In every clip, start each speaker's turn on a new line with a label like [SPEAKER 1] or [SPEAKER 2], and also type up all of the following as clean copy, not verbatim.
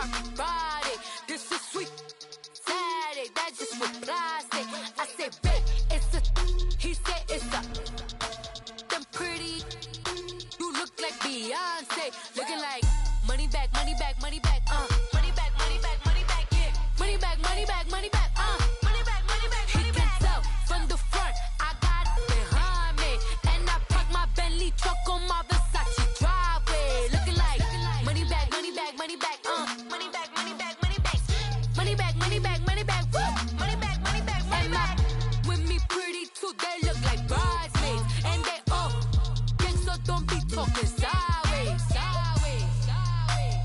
[SPEAKER 1] dark Friday. This is sweet Saturday. That's just what I say. I say, babe, it's a. He said it's a. Them pretty. You look like Beyonce. Looking like money back, money back, money back. Money back, money back, money back. Yeah. Money back, money back, money back. Money back, money back, money back. He can tell from the front. I got it behind me, and I park my Bentley truck on my Versace driveway. Looking like money back, money back, money back. Money back, money back, money back. Money back, money back, money back. Money back, money back, money back. With me pretty too, they look like bridesmaids, and they all gang, so don't be talking sideways, sideways, sideways.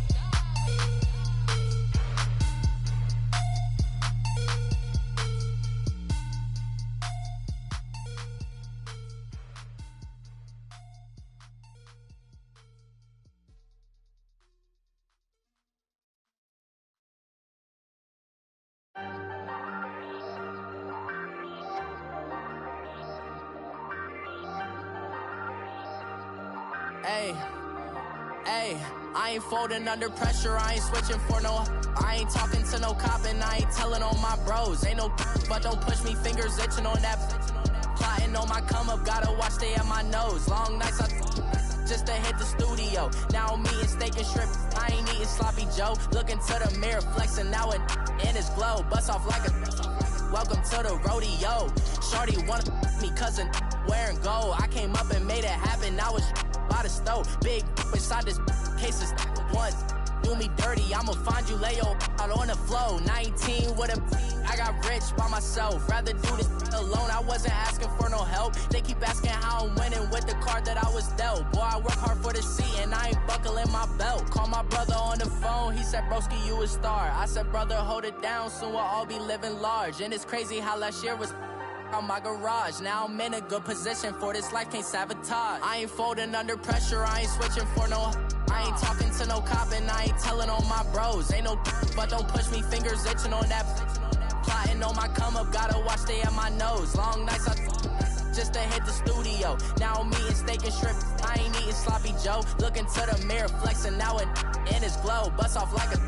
[SPEAKER 2] Hey, I ain't folding under pressure, I ain't switching for no. I ain't talking to no cop and I ain't telling on my bros. Ain't no but don't push me, fingers itching on that. Plotting on my come up, gotta watch stay at my nose. Long nights I just to hit the studio. Now I'm eating steak and shrimp, I ain't eating sloppy Joe. Looking to the mirror, flexing now it in his glow. Bust off like a welcome to the rodeo. Shorty wanna me cousin wearing gold. I came up and made it happen, I was by the stove. Big inside this cases once do me dirty, I'ma find you lay out on the floor. 19 with a I got rich by myself, rather do this alone. I wasn't asking for no help, they keep asking how I'm winning with the card that I was dealt. Boy, I work hard for the seat and I ain't buckling my belt. Call my brother on the phone, he said, broski, you a star. I said, brother, hold it down, soon we'll all be living large. And it's crazy how last year was on my garage. Now I'm in a good position for this life, can't sabotage. I ain't folding under pressure, I ain't switching for no. I ain't talking to no cop and I ain't telling on my bros. Ain't no but don't push me, fingers itching on that. Plotting on my come up, gotta watch stay at my nose. Long nights I just to hit the studio. Now I'm eating steak and shrimp, I ain't eating sloppy Joe. Looking to the mirror, flexing now it in his glow. Bust off like a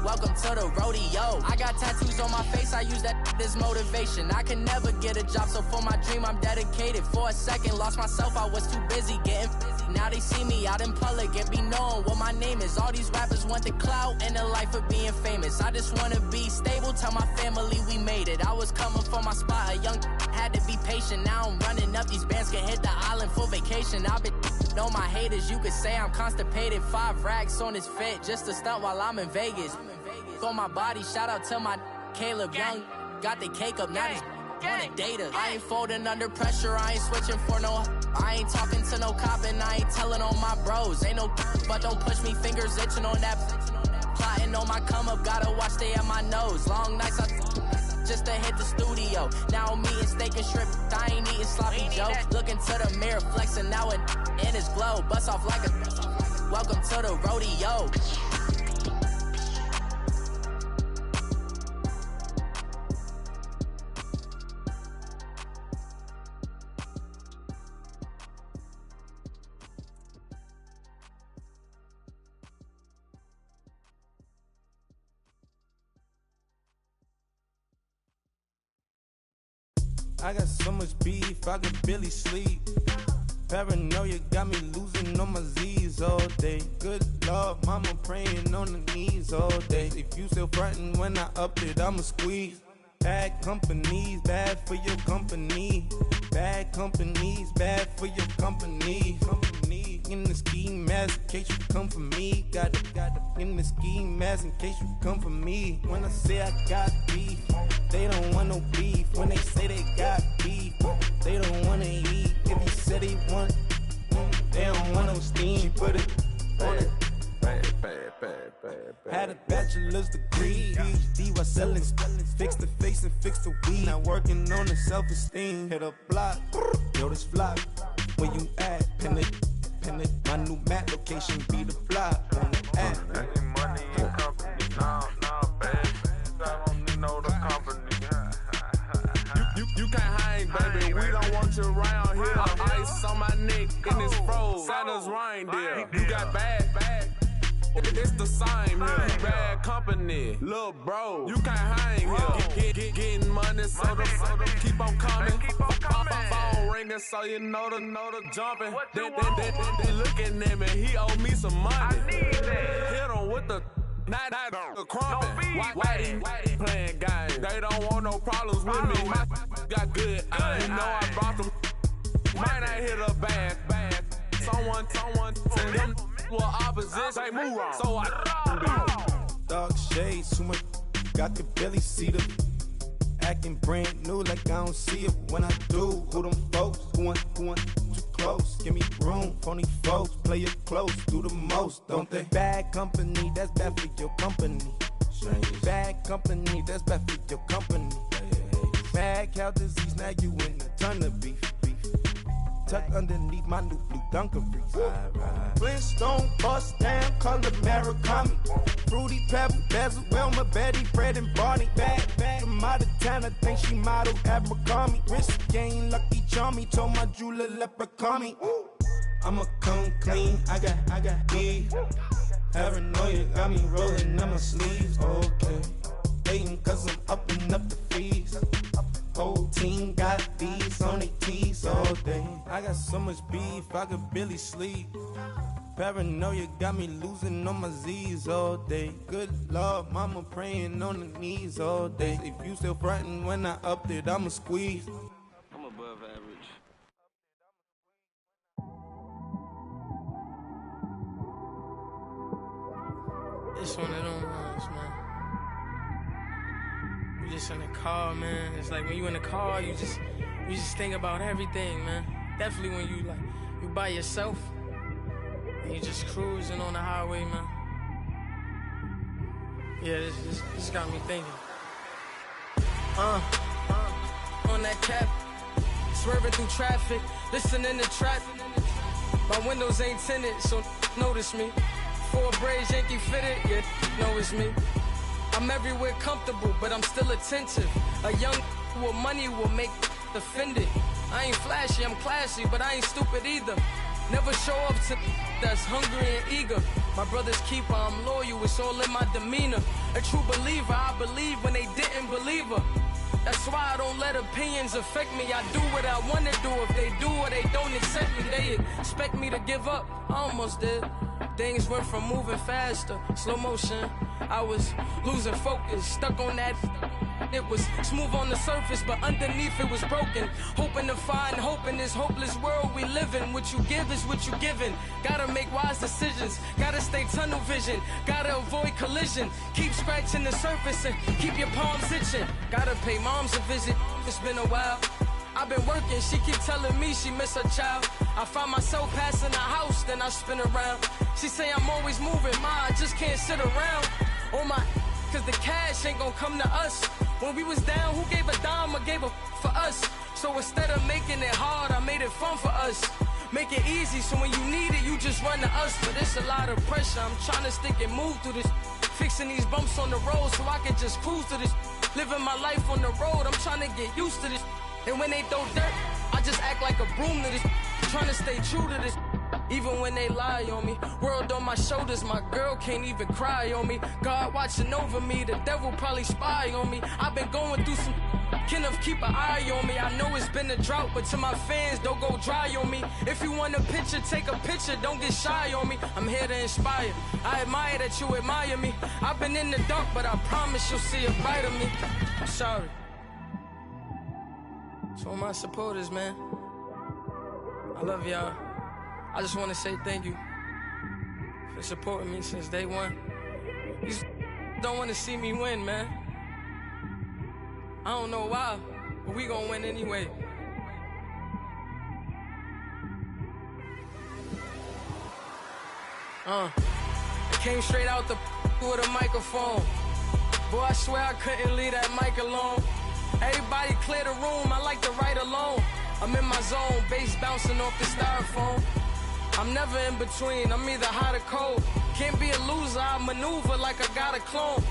[SPEAKER 2] welcome to the rodeo. I got tattoos on my face, I use that as motivation. I can never get a job, so for my dream I'm dedicated. For a second, lost myself, I was too busy getting busy. Now they see me out in public and be known what my name is. All these rappers want the clout and the life of being famous. I just wanna be stable, tell my family we made it. I was coming for my spot, a young had to be patient. Now I'm running up, these bands can hit the island for vacation. I've been know my haters, you could say I'm constipated. 5 racks on his fit, just to stunt while I'm in Vegas. On my body, shout out to my Caleb Young. Got the cake up, now this wanna date us. I ain't folding under pressure, I ain't switching for no. I ain't talking to no cop and I ain't telling on my bros. Ain't no but don't push me, fingers itching on that. Plotting on my come up, gotta watch stay at my nose. Long nights I just to hit the studio. Now I'm eating steak and shrimp, I ain't eating sloppy Joe. Looking to the mirror, flexing now it in his glow. Bust off like a welcome to the rodeo.
[SPEAKER 3] I got so much beef, I could barely sleep. Paranoia got me losing on my Z's all day. Good Lord, mama praying on the knees all day. If you still frontin' when I up it, I'ma squeeze. Bad companies, bad for your company. Bad companies, bad for your company. In the ski mask in case you come for me. Got in the ski mask in case you come for me. When I say I got beef, they don't want no beef. When they say they got beef, they don't wanna eat. If you said they want, they don't want no steam. She put it on it. Had a bachelor's degree, PhD while selling. Fix the face and fix the weed. Now working on the self-esteem. Hit a block, yo this flock. Where you at? Pin it. My new map location be the block on the app.
[SPEAKER 4] Money in company, nah, baby. I don't need no the company. You can't hang, baby. We don't want you around here. Ice on my neck in this froze. Santa's reindeer. You got bad. It's the same here. Bad money, lil' bro, you can't hang here. Getting money, so the keep on coming. Phone ringing, so you know the jumping. They looking at me, he owe me some money. I need that. Hit him with the the crumpin'. Why they playing games? They don't want no problems with me. My got good. I know I brought them. Might not hit a bad. Someone send them will opposition. They move on. So I
[SPEAKER 3] dark shades, too much. I could barely see them. Acting brand new like I don't see it when I do. Who them folks? Who want too close? Give me room. Phony folks, play it close. Do the most, don't they? Bad company, that's bad for your company. Bad company, that's bad for your company. Mad cow disease, now you in a ton of beef. Tucked underneath my new blue Dunkaroos. Flintstone bust down, color Murakami. Fruity Pebble, Basil, Wilma, Betty, Fred, and Barney. Bad from out of town, I think she modeled Abercrombie. Wrist game, Lucky Charmy, told my jeweler leprechaun. I'ma come clean, I got beef. Paranoia got me rolling on my sleeves. Okay, hating cause I'm upping up the fees. Whole team got these on their tees all day. I got so much beef, I could barely sleep. Paranoia got me losing on my Z's all day. Good Lord, mama praying on the knees all day. If you still frontin' when I upped it, I'ma squeeze.
[SPEAKER 5] I'm above average.
[SPEAKER 6] It's one of them ones, man. You just in the car, man. It's like when you in the car, you just think about everything, man. Definitely when you by yourself and you just cruising on the highway, man. Yeah, this got me thinking. On that cap, swerving through traffic, listening to trap. My windows ain't tinted, so notice me. 4 braids, Yankee fitted, yeah, know it's me. I'm everywhere comfortable, but I'm still attentive. A young with money will make offended. I ain't flashy, I'm classy, but I ain't stupid either. Never show up to that's hungry and eager. My brother's keeper, I'm loyal, it's all in my demeanor. A true believer, I believe when they didn't believe her. That's why I don't let opinions affect me. I do what I want to do. If they do or they don't accept me, they expect me to give up. I almost did. Things went from moving faster, slow motion. I was losing focus, stuck on that. It was smooth on the surface, but underneath it was broken. Hoping to find hope in this hopeless world we live in. What you give is what you given. Gotta make wise decisions, gotta stay tunnel vision, gotta avoid collision. Keep scratching the surface and keep your palms itching. Gotta pay moms a visit, it's been a while. I've been working, she keep telling me she miss her child. I find myself passing the house, then I spin around. She say I'm always moving, ma, I just can't sit around. Oh my, cause the cash ain't gonna come to us. When we was down, who gave a dime or gave a for us? So instead of making it hard, I made it fun for us. Make it easy, so when you need it, you just run to us. But it's a lot of pressure, I'm trying to stick and move through this. Fixing these bumps on the road so I can just cruise to this. Living my life on the road, I'm trying to get used to this. And when they throw dirt, I just act like a broom to this. Trying to stay true to this. Even when they lie on me, world on my shoulders, my girl can't even cry on me. God watching over me, the devil probably spy on me. I've been going through some, Kenneth keep an eye on me. I know it's been a drought, but to my fans, don't go dry on me. If you want a picture, take a picture, don't get shy on me. I'm here to inspire, I admire that you admire me. I've been in the dark, but I promise you'll see a brighter me. I'm sorry. To all my supporters, man, I love y'all. I just want to say thank you for supporting me since day one. You don't want to see me win, man. I don't know why, but we gonna win anyway. I came straight out the with a microphone. Boy, I swear I couldn't leave that mic alone. Everybody clear the room, I like to write alone. I'm in my zone, bass bouncing off the styrofoam. I'm never in between, I'm either hot or cold. Can't be a loser, I maneuver like I got a clone.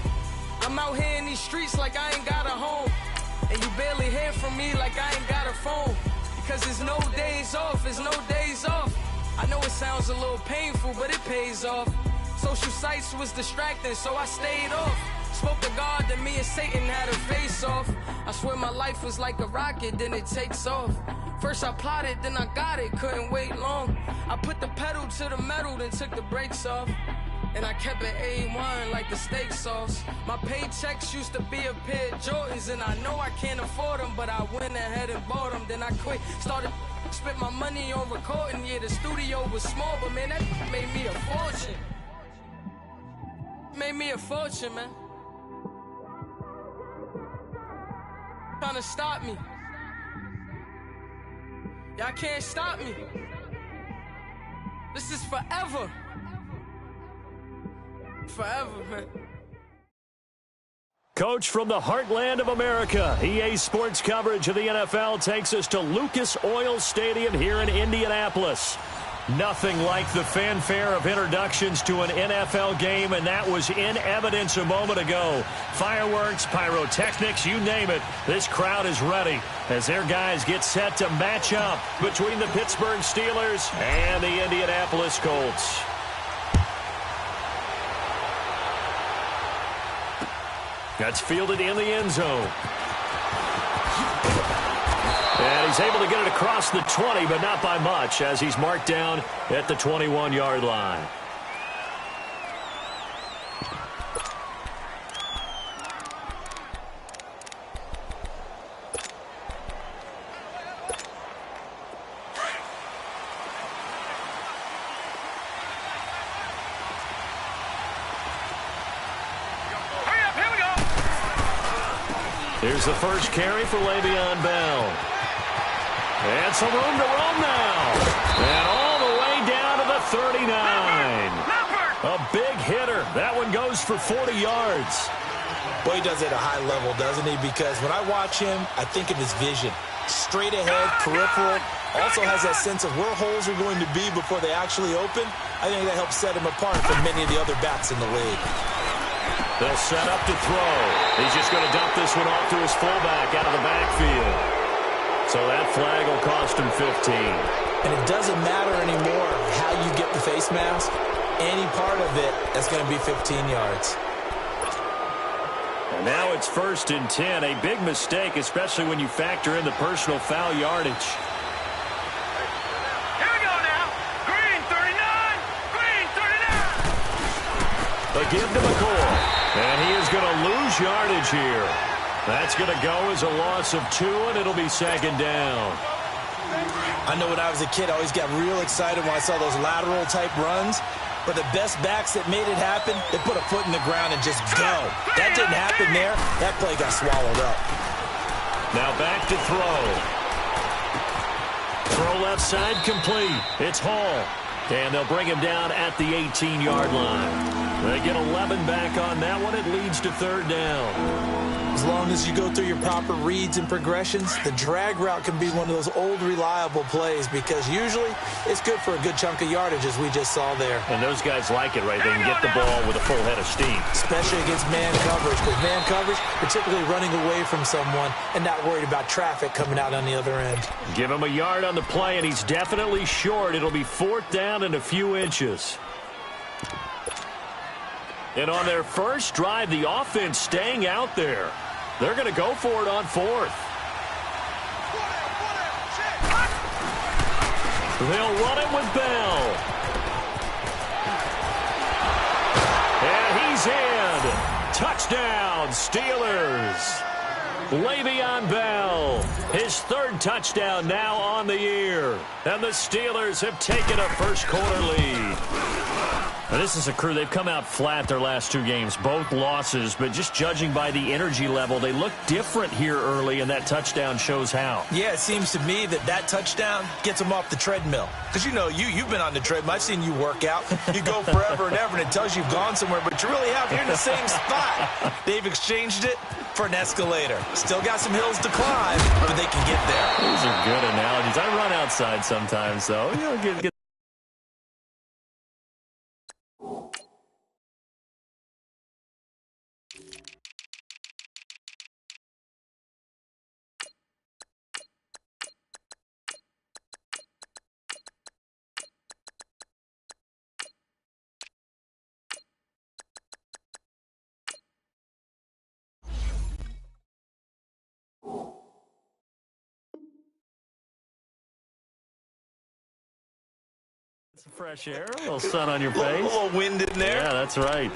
[SPEAKER 6] I'm out here in these streets like I ain't got a home. And you barely hear from me like I ain't got a phone. Because there's no days off, there's no days off. I know it sounds a little painful, but it pays off. Social sites was distracting, so I stayed off. Spoke to God, then me and Satan had a face off. I swear my life was like a rocket, then it takes off. First I plotted, then I got it, couldn't wait long. I put the pedal to the metal, then took the brakes off. And I kept it A1 like the steak sauce. My paychecks used to be a pair of Jordans, and I know I can't afford them, but I went ahead and bought them. Then I quit, started spent my money on recording. Yeah, the studio was small, but man, that made me a fortune. Made me a fortune, man. Trying to stop me. Y'all can't stop me. This is forever. Forever, man.
[SPEAKER 7] Coach from the heartland of America, EA Sports coverage of the NFL takes us to Lucas Oil Stadium here in Indianapolis. Nothing like the fanfare of introductions to an NFL game, and that was in evidence a moment ago. Fireworks, pyrotechnics, you name it. This crowd is ready as their guys get set to match up between the Pittsburgh Steelers and the Indianapolis Colts. That's fielded in the end zone. And he's able to get it across the 20, but not by much, as he's marked down at the 21-yard line. Here's the first carry for Le'Veon Bell. And some room to roam now. And all the way down to the 39. A big hitter. That one goes for 40 yards.
[SPEAKER 8] Boy, he does it at a high level, doesn't he? Because when I watch him, I think of his vision. Straight ahead, peripheral. Also has that sense of where holes are going to be before they actually open. I think that helps set him apart from many of the other backs in the league.
[SPEAKER 7] They'll set up to throw. He's just going to dump this one off to his fullback out of the backfield. So that flag will cost him 15.
[SPEAKER 8] And it doesn't matter anymore how you get the face mask. Any part of it, that's going to be 15 yards.
[SPEAKER 7] And now it's 1st and 10. A big mistake, especially when you factor in the personal foul yardage.
[SPEAKER 9] Here we go now. Green 39. Green 39.
[SPEAKER 7] A give to McCoy. And he is going to lose yardage here. That's going to go as a loss of 2, and it'll be 2nd down.
[SPEAKER 8] I know when I was a kid, I always got real excited when I saw those lateral-type runs. But the best backs that made it happen, they put a foot in the ground and just go. That didn't happen there. That play got swallowed up.
[SPEAKER 7] Now back to throw. Throw left side complete. It's Hall. And they'll bring him down at the 18-yard line. They get 11 back on that one. It leads to 3rd down.
[SPEAKER 8] As long as you go through your proper reads and progressions, the drag route can be one of those old reliable plays because usually it's good for a good chunk of yardage, as we just saw there.
[SPEAKER 7] And those guys like it, right? They can get the ball with a full head of steam.
[SPEAKER 8] Especially against man coverage, because man coverage, particularly running away from someone and not worried about traffic coming out on the other end.
[SPEAKER 7] Give him a yard on the play, and he's definitely short. It'll be 4th down and a few inches. And on their first drive, the offense staying out there. They're going to go for it on 4th. They'll run it with Bell. And he's in. Touchdown, Steelers. Le'Veon Bell, his 3rd touchdown now on the year. And the Steelers have taken a first-quarter lead. Now, this is a crew, they've come out flat their last 2 games, both losses, but just judging by the energy level, they look different here early, and that touchdown shows how.
[SPEAKER 8] Yeah, it seems to me that touchdown gets them off the treadmill. Because, you know, you've been on the treadmill. I've seen you work out. You go forever and ever, and it tells you you've gone somewhere, but you really have. You're in the same spot. They've exchanged it for an escalator. Still got some hills to climb, but they can get there.
[SPEAKER 7] These are good analogies. I run outside sometimes, though. You know, get Fresh air, a little sun on your face.
[SPEAKER 8] A little wind in there.
[SPEAKER 7] Yeah, that's right.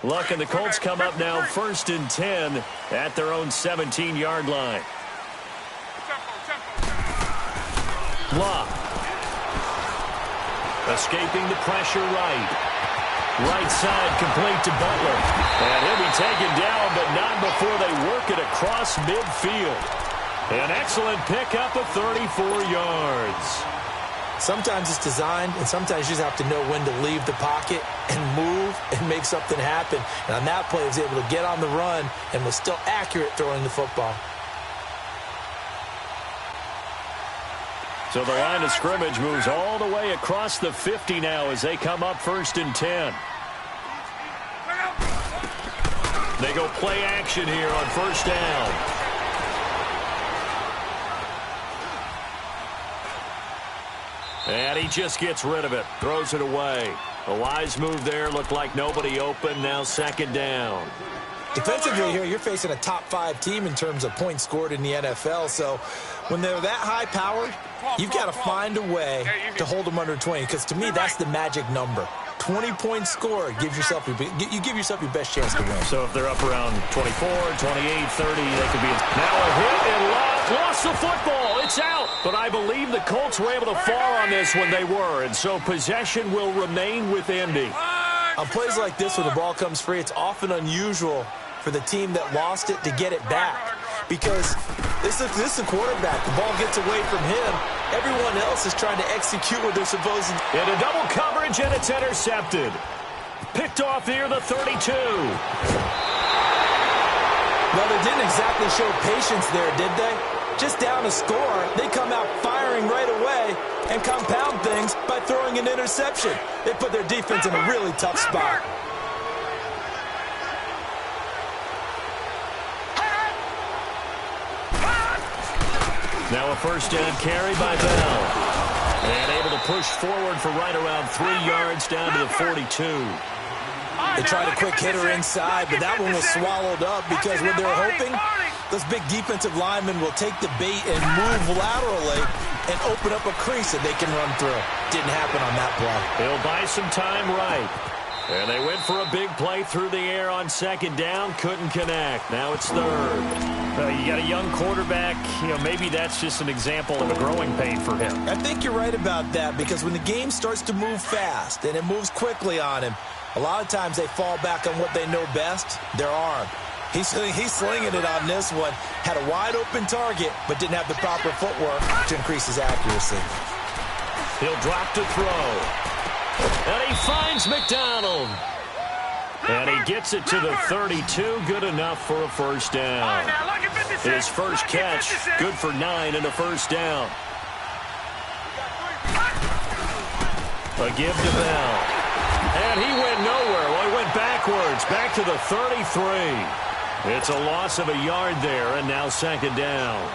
[SPEAKER 7] Luck and the Colts come up now 1st and 10 at their own 17-yard line. Luck. Escaping the pressure right. Right side complete to Butler. And he'll be taken down, but not before they work it across midfield. An excellent pickup of 34 yards.
[SPEAKER 8] Sometimes it's designed, and sometimes you just have to know when to leave the pocket and move and make something happen. And on that play, he was able to get on the run and was still accurate throwing the football.
[SPEAKER 7] So the line of scrimmage moves all the way across the 50 now as they come up 1st and 10. They go play action here on 1st down. And he just gets rid of it, throws it away. A wise move there, looked like nobody open, now 2nd down.
[SPEAKER 8] Defensively here, you're facing a top-5 team in terms of points scored in the NFL, so when they're that high-powered, you've got to find a way to hold them under 20, because to me, that's the magic number. 20-point score, you give yourself your best chance to win.
[SPEAKER 7] So if they're up around 24, 28, 30, they could be... Now a hit and lost the football. It's out. But I believe the Colts were able to fall on this when they were, and so possession will remain with Indy.
[SPEAKER 8] On plays like this, when the ball comes free, it's often unusual for the team that lost it to get it back. Because this is the quarterback. The ball gets away from him. Everyone else is trying to execute what they're supposed to.
[SPEAKER 7] And a double coverage, and it's intercepted. Picked off near the 32.
[SPEAKER 8] Well, they didn't exactly show patience there, did they? Just down a score, they come out firing right away and compound things by throwing an interception. They put their defense in a really tough spot.
[SPEAKER 7] Now a 1st down carry by Bell. And able to push forward for right around 3 yards down to the 42.
[SPEAKER 8] They tried a quick hitter inside, but that one was swallowed up because what they're hoping, those big defensive linemen will take the bait and move laterally and open up a crease that they can run through. Didn't happen on that play.
[SPEAKER 7] They'll buy some time right. And they went for a big play through the air on 2nd down. Couldn't connect. Now it's 3rd. You got a young quarterback. Maybe that's just an example of a growing pain for him.
[SPEAKER 8] I think you're right about that, because when the game starts to move fast and it moves quickly on him, a lot of times they fall back on what they know best, their arm. He's slinging it on this one. Had a wide-open target, but didn't have the proper footwork to increase his accuracy.
[SPEAKER 7] He'll drop to throw. And he finds McDonald. And he gets it to the 32. Good enough for a 1st down. His first catch, good for 9 and a 1st down. A give to Bell. And he went nowhere. Well, he went backwards, back to the 33. It's a loss of a yard there, and now 2nd down.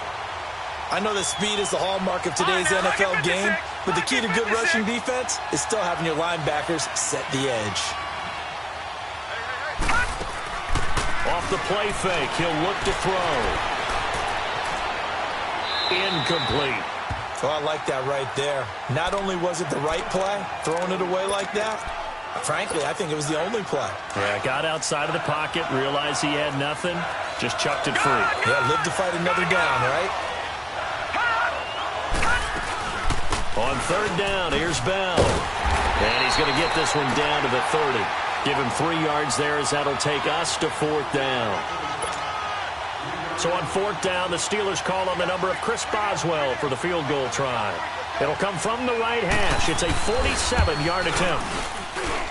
[SPEAKER 8] I know that speed is the hallmark of today's NFL game, but the key to good rushing defense is still having your linebackers set the edge.
[SPEAKER 7] Off the play fake, he'll look to throw. Incomplete.
[SPEAKER 8] So I like that right there. Not only was it the right play, throwing it away like that, frankly, I think it was the only play.
[SPEAKER 7] Yeah, got outside of the pocket, realized he had nothing, just chucked it free.
[SPEAKER 8] Yeah, live to fight another down, right?
[SPEAKER 7] On 3rd down, here's Bell. And he's going to get this one down to the 30. Give him 3 yards there, as that'll take us to 4th down. So on 4th down, the Steelers call on the number of Chris Boswell for the field goal try. It'll come from the right hash. It's a 47-yard attempt.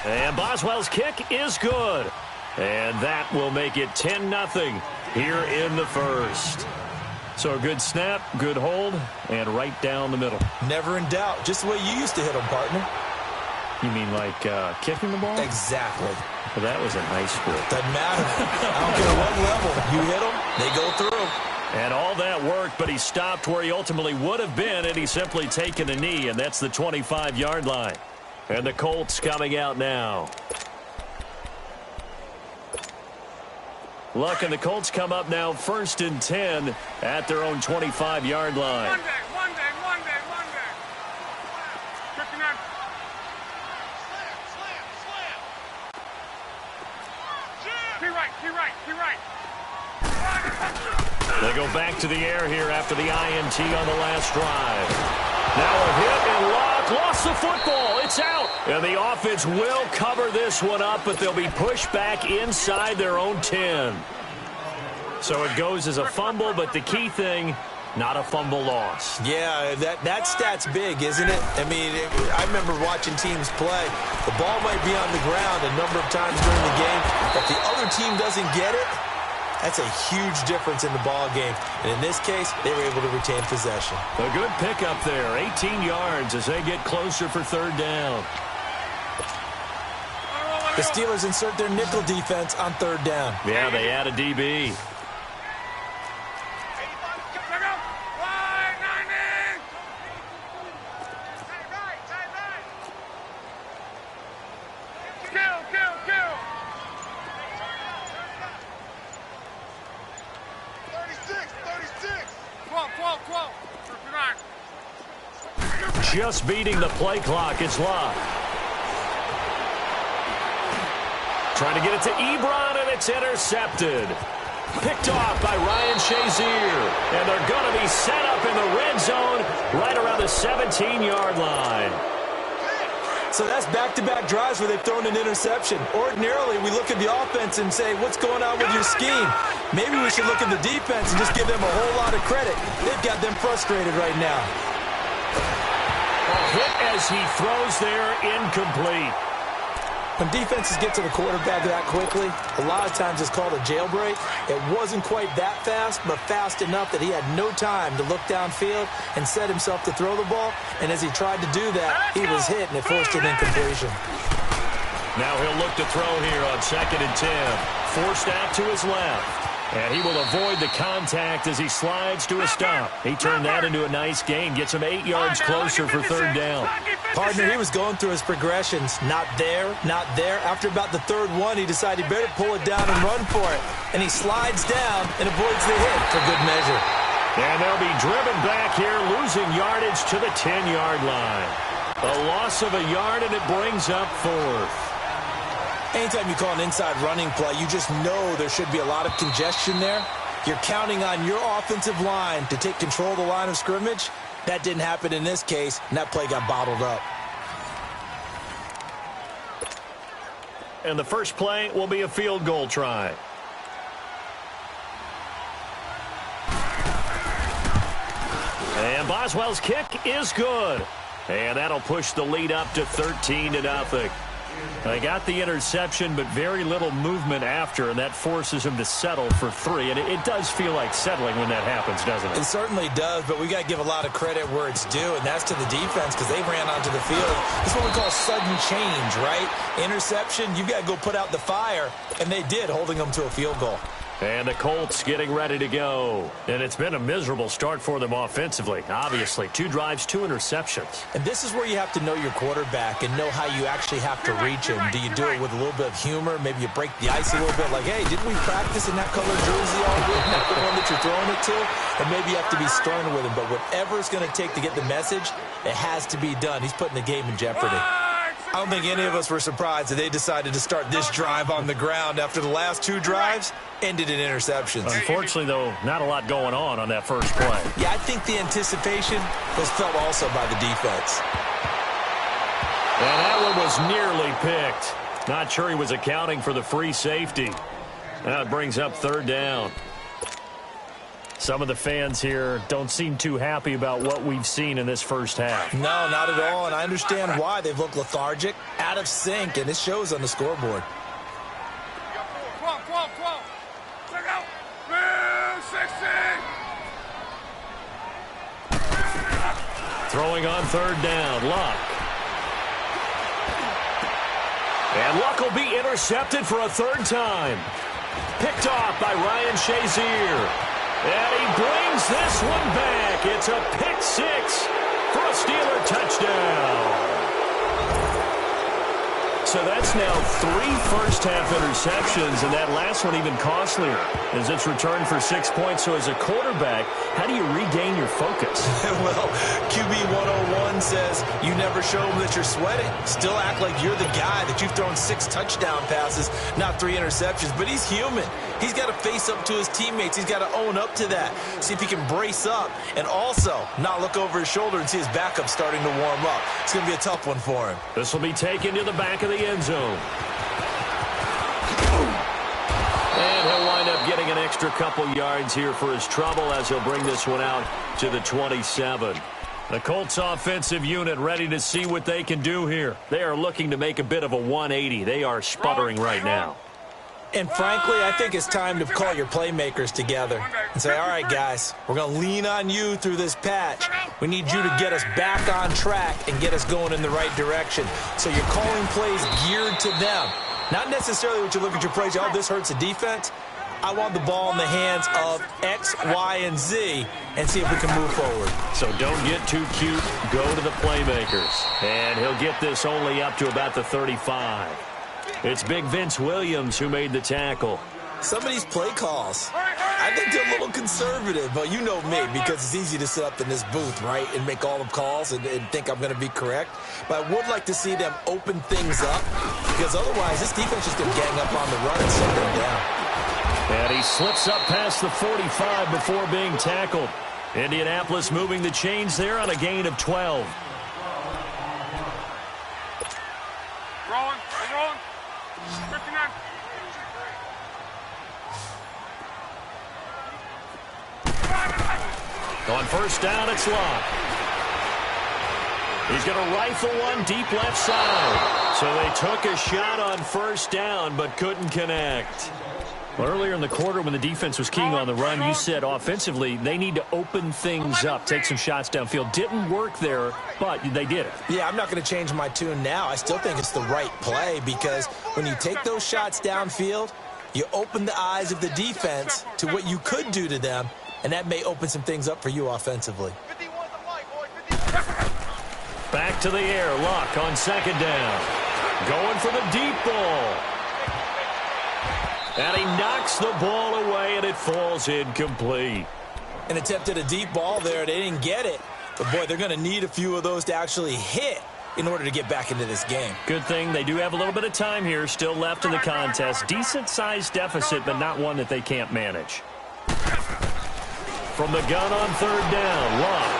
[SPEAKER 7] And Boswell's kick is good. And that will make it 10-0 here in the 1st. So a good snap, good hold, and right down the middle.
[SPEAKER 8] Never in doubt. Just the way you used to hit them, partner.
[SPEAKER 7] You mean like kicking the ball?
[SPEAKER 8] Exactly.
[SPEAKER 7] Well, that was in high school.
[SPEAKER 8] Doesn't matter. I don't care what level. You hit them, they go through.
[SPEAKER 7] And all that worked, but he stopped where he ultimately would have been, and he's simply taken a knee, and that's the 25-yard line. And the Colts coming out now. Luck and the Colts come up now 1st and 10 at their own 25-yard line. They go back to the air here after the INT on the last drive. Now a hit and Locke lost the football. It's out. And the offense will cover this one up, but they'll be pushed back inside their own 10. So it goes as a fumble, but the key thing, not a fumble loss.
[SPEAKER 8] Yeah, that stat's big, isn't it? I mean, I remember watching teams play. The ball might be on the ground a number of times during the game. If the other team doesn't get it, that's a huge difference in the ball game. And in this case, they were able to retain possession.
[SPEAKER 7] A good pickup there, 18 yards as they get closer for third down.
[SPEAKER 8] The Steelers insert their nickel defense on third down.
[SPEAKER 7] Yeah, they add a DB. Just beating the play clock is Locke. Trying to get it to Ebron, and it's intercepted. Picked off by Ryan Shazier. And they're going to be set up in the red zone right around the 17-yard line.
[SPEAKER 8] So that's back-to-back drives where they've thrown an interception. Ordinarily, we look at the offense and say, what's going on with your scheme? Maybe we should look at the defense and just give them a whole lot of credit. They've got them frustrated right now.
[SPEAKER 7] Hit as he throws there, incomplete.
[SPEAKER 8] When defenses get to the quarterback that quickly, a lot of times it's called a jailbreak. It wasn't quite that fast, but fast enough that he had no time to look downfield and set himself to throw the ball. And as he tried to do that, he was hit, and it forced an incompletion.
[SPEAKER 7] Now he'll look to throw here on 2nd and 10. Forced out to his left. And he will avoid the contact as he slides to a stop. He turned that into a nice gain. Gets him 8 yards closer for third down.
[SPEAKER 8] Partner, he was going through his progressions. Not there, not there. After about the third one, he decided he better pull it down and run for it. And he slides down and avoids the hit for good measure.
[SPEAKER 7] And they'll be driven back here, losing yardage to the 10-yard line. A loss of a yard, and it brings up fourth.
[SPEAKER 8] Anytime you call an inside running play, you just know there should be a lot of congestion there. You're counting on your offensive line to take control of the line of scrimmage. That didn't happen in this case, and that play got bottled up.
[SPEAKER 7] And the first play will be a field goal try. And Boswell's kick is good. And that'll push the lead up to 13-0. They got the interception, but very little movement after, and that forces him to settle for 3. And it does feel like settling when that happens, doesn't it?
[SPEAKER 8] It certainly does, but we got to give a lot of credit where it's due, and that's to the defense because they ran onto the field. It's what we call sudden change, right? Interception, you got to go put out the fire, and they did, holding them to a field goal.
[SPEAKER 7] And the Colts getting ready to go. And it's been a miserable start for them offensively. Obviously, 2 drives, 2 interceptions.
[SPEAKER 8] And this is where you have to know your quarterback and know how you actually have to reach him. Do you do it with a little bit of humor? Maybe you break the ice a little bit. Like, hey, didn't we practice in that color jersey all week? Not the one that you're throwing it to? And maybe you have to be stern with him. But whatever it's going to take to get the message, it has to be done. He's putting the game in jeopardy. I don't think any of us were surprised that they decided to start this drive on the ground after the last 2 drives ended in interceptions.
[SPEAKER 7] Unfortunately, though, not a lot going on that first play.
[SPEAKER 8] Yeah, I think the anticipation was felt also by the defense.
[SPEAKER 7] And that one was nearly picked. Not sure he was accounting for the free safety. Now it brings up third down. Some of the fans here don't seem too happy about what we've seen in this first half.
[SPEAKER 8] No, not at all, and I understand why. They've looked lethargic, out of sync, and it shows on the scoreboard.
[SPEAKER 9] Check out. 16.
[SPEAKER 7] Throwing on third down, Luck. And Luck will be intercepted for a 3rd time. Picked off by Ryan Shazier. And he brings this one back. It's a pick 6 for a Steeler touchdown. so that's now 3 first-half interceptions, and that last one even costlier as it's returned for 6 points. So as a quarterback, how do you regain your focus?
[SPEAKER 8] Well, QB 101 says you never show them that you're sweating. Still act like you're the guy, that you've thrown 6 touchdown passes, not 3 interceptions. But he's human. He's got to face up to his teammates. He's got to own up to that. See if he can brace up and also not look over his shoulder and see his backup starting to warm up. It's going to be a tough one for him.
[SPEAKER 7] This will be taken to the back of the end zone. And he'll wind up getting an extra couple yards here for his trouble as he'll bring this one out to the 27. The Colts offensive unit ready to see what they can do here. They are looking to make a bit of a 180. They are sputtering right now.
[SPEAKER 8] And frankly, I think it's time to call your playmakers together and say, all right, guys, we're going to lean on you through this patch. We need you to get us back on track and get us going in the right direction. So you're calling plays geared to them. Not necessarily what you look at your plays, oh, this hurts the defense. I want the ball in the hands of X, Y, and Z and see if we can move forward.
[SPEAKER 7] So don't get too cute. Go to the playmakers. And he'll get this only up to about the 35. It's Big Vince Williams who made the tackle.
[SPEAKER 8] Some of these play calls, I think they're a little conservative, but you know me, because it's easy to sit up in this booth, right, and make all the calls and think I'm going to be correct. But I would like to see them open things up, because otherwise this defense is going to gang up on the run and shut them down.
[SPEAKER 7] And he slips up past the 45 before being tackled. Indianapolis moving the chains there on a gain of 12.
[SPEAKER 9] Rolling. 59.
[SPEAKER 7] On first down, it's Locke. He's going to rifle one deep left side. So they took a shot on first down but couldn't connect. Well, earlier in the quarter when the defense was keying on the run, you said offensively they need to open things up, take some shots downfield. Didn't work there, but they did it.
[SPEAKER 8] Yeah, I'm not going to change my tune now. I still think it's the right play because when you take those shots downfield, you open the eyes of the defense to what you could do to them, and that may open some things up for you offensively.
[SPEAKER 7] Back to the air. Luck on second down. Going for the deep ball. And he knocks the ball away, and it falls incomplete.
[SPEAKER 8] An attempt at a deep ball there. They didn't get it. But, boy, they're going to need a few of those to actually hit in order to get back into this game.
[SPEAKER 7] Good thing they do have a little bit of time here still left in the contest. Decent-sized deficit, but not one that they can't manage. From the gun on third down, Luck.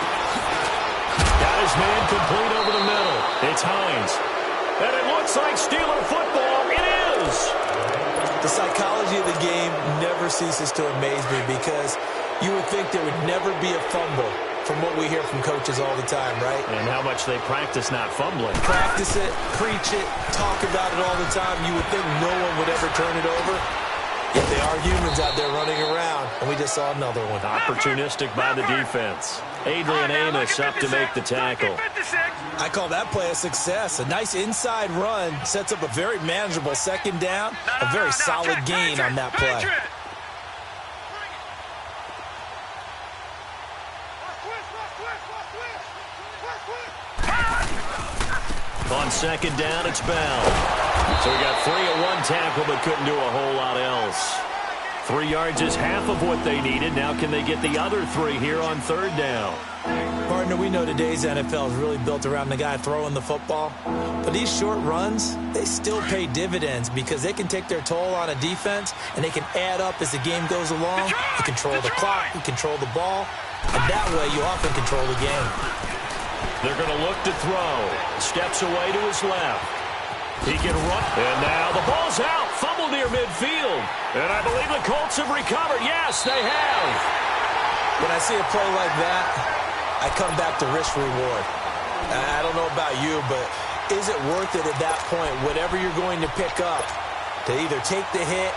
[SPEAKER 7] Got his man complete over the middle. It's Hines. And it looks like Steeler football. It is.
[SPEAKER 8] The psychology of the game never ceases to amaze me because you would think there would never be a fumble from what we hear from coaches all the time, right?
[SPEAKER 7] And how much they practice not fumbling.
[SPEAKER 8] Practice it, preach it, talk about it all the time. You would think no one would ever turn it over. Yet they are humans out there running around, and we just saw another one.
[SPEAKER 7] Opportunistic by the defense. Adrian Amos up to make the tackle.
[SPEAKER 8] I call that play a success. A nice inside run sets up a very manageable second down. A very solid gain on that play.
[SPEAKER 7] On second down, it's Bell. So we got 3 at one tackle, but couldn't do a whole lot else. 3 yards is half of what they needed. Now can they get the other 3 here on third down?
[SPEAKER 8] Partner, we know today's NFL is really built around the guy throwing the football. But these short runs, they still pay dividends because they can take their toll on a defense and they can add up as the game goes along. You control the clock, you control the ball, and that way you often control the game.
[SPEAKER 7] They're going to look to throw. Steps away to his left. He can run. And now the ball's out. Fumble near midfield. And I believe the Colts have recovered. Yes, they have.
[SPEAKER 8] When I see a play like that, I come back to risk reward. I don't know about you, but is it worth it at that point, whatever you're going to pick up, to either take the hit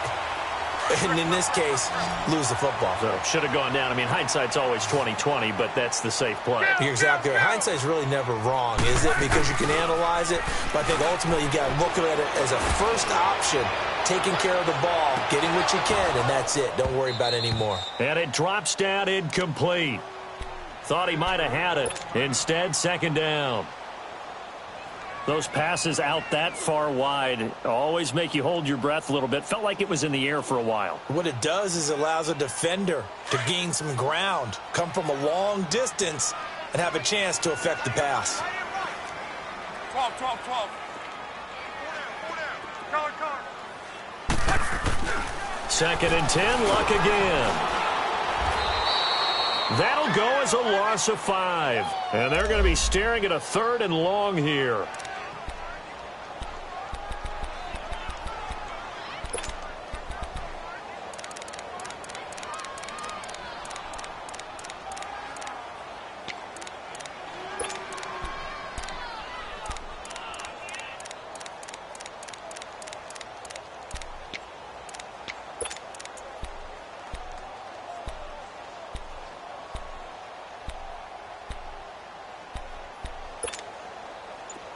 [SPEAKER 8] and in this case, lose the football?
[SPEAKER 7] So should have gone down. I mean, hindsight's always 20/20, but that's the safe play.
[SPEAKER 8] You're exactly right. Hindsight's really never wrong, is it? Because you can analyze it, but I think ultimately you got to look at it as a first option, taking care of the ball, getting what you can, and that's it. Don't worry about it anymore.
[SPEAKER 7] And it drops down incomplete. Thought he might have had it. Instead, second down. Those passes out that far wide always make you hold your breath a little bit. Felt like it was in the air for a while.
[SPEAKER 8] What it does is allows a defender to gain some ground, come from a long distance, and have a chance to affect the pass.
[SPEAKER 9] 12, 12, 12.
[SPEAKER 7] Second and 10, Luck again. That'll go as a loss of 5. And they're going to be staring at a 3rd and long here.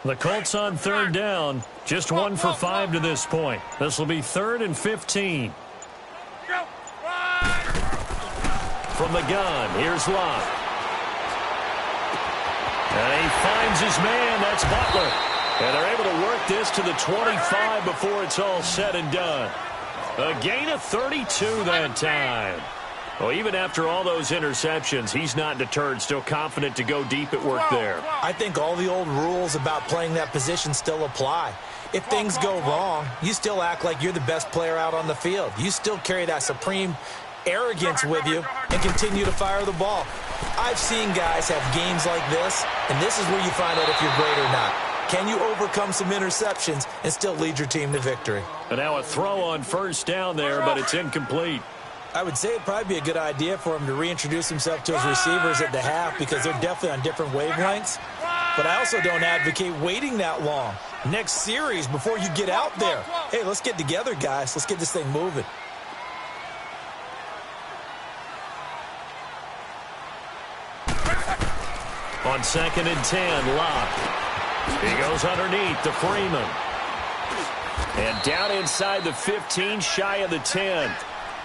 [SPEAKER 7] The Colts on 3rd down, just 1 for 5 to this point. This will be 3rd and 15. From the gun, here's Locke. And he finds his man, that's Butler. And they're able to work this to the 25 before it's all said and done. A gain of 32 that time. Well, even after all those interceptions, he's not deterred, still confident to go deep at work there.
[SPEAKER 8] I think all the old rules about playing that position still apply. If things go wrong, you still act like you're the best player out on the field. You still carry that supreme arrogance with you and continue to fire the ball. I've seen guys have games like this, and this is where you find out if you're great or not. Can you overcome some interceptions and still lead your team to victory?
[SPEAKER 7] And now a throw on 1st down there, but it's incomplete.
[SPEAKER 8] I would say it'd probably be a good idea for him to reintroduce himself to his receivers at the half because they're definitely on different wavelengths. But I also don't advocate waiting that long. Next series before you get out there. Hey, let's get together, guys. Let's get this thing moving.
[SPEAKER 7] On 2nd and 10, Locke. He goes underneath to Freeman. And down inside the 15, shy of the 10.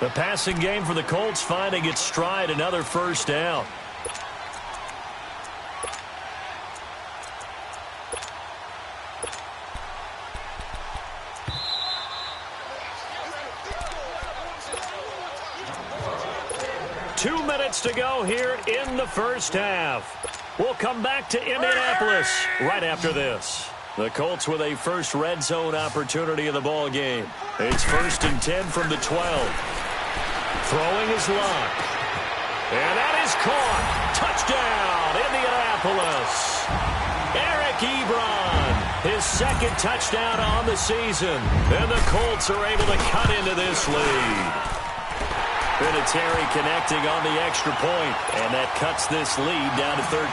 [SPEAKER 7] The passing game for the Colts finding its stride, another 1st down. Two minutes to go here in the 1st half. We'll come back to Indianapolis right after this. The Colts with a first red zone opportunity in the ball game. It's 1st and 10 from the 12. Throwing is Locke. And that is caught. Touchdown, Indianapolis. Eric Ebron, his 2nd touchdown on the season. And the Colts are able to cut into this lead. Vinatieri connecting on the extra point, and that cuts this lead down to 13.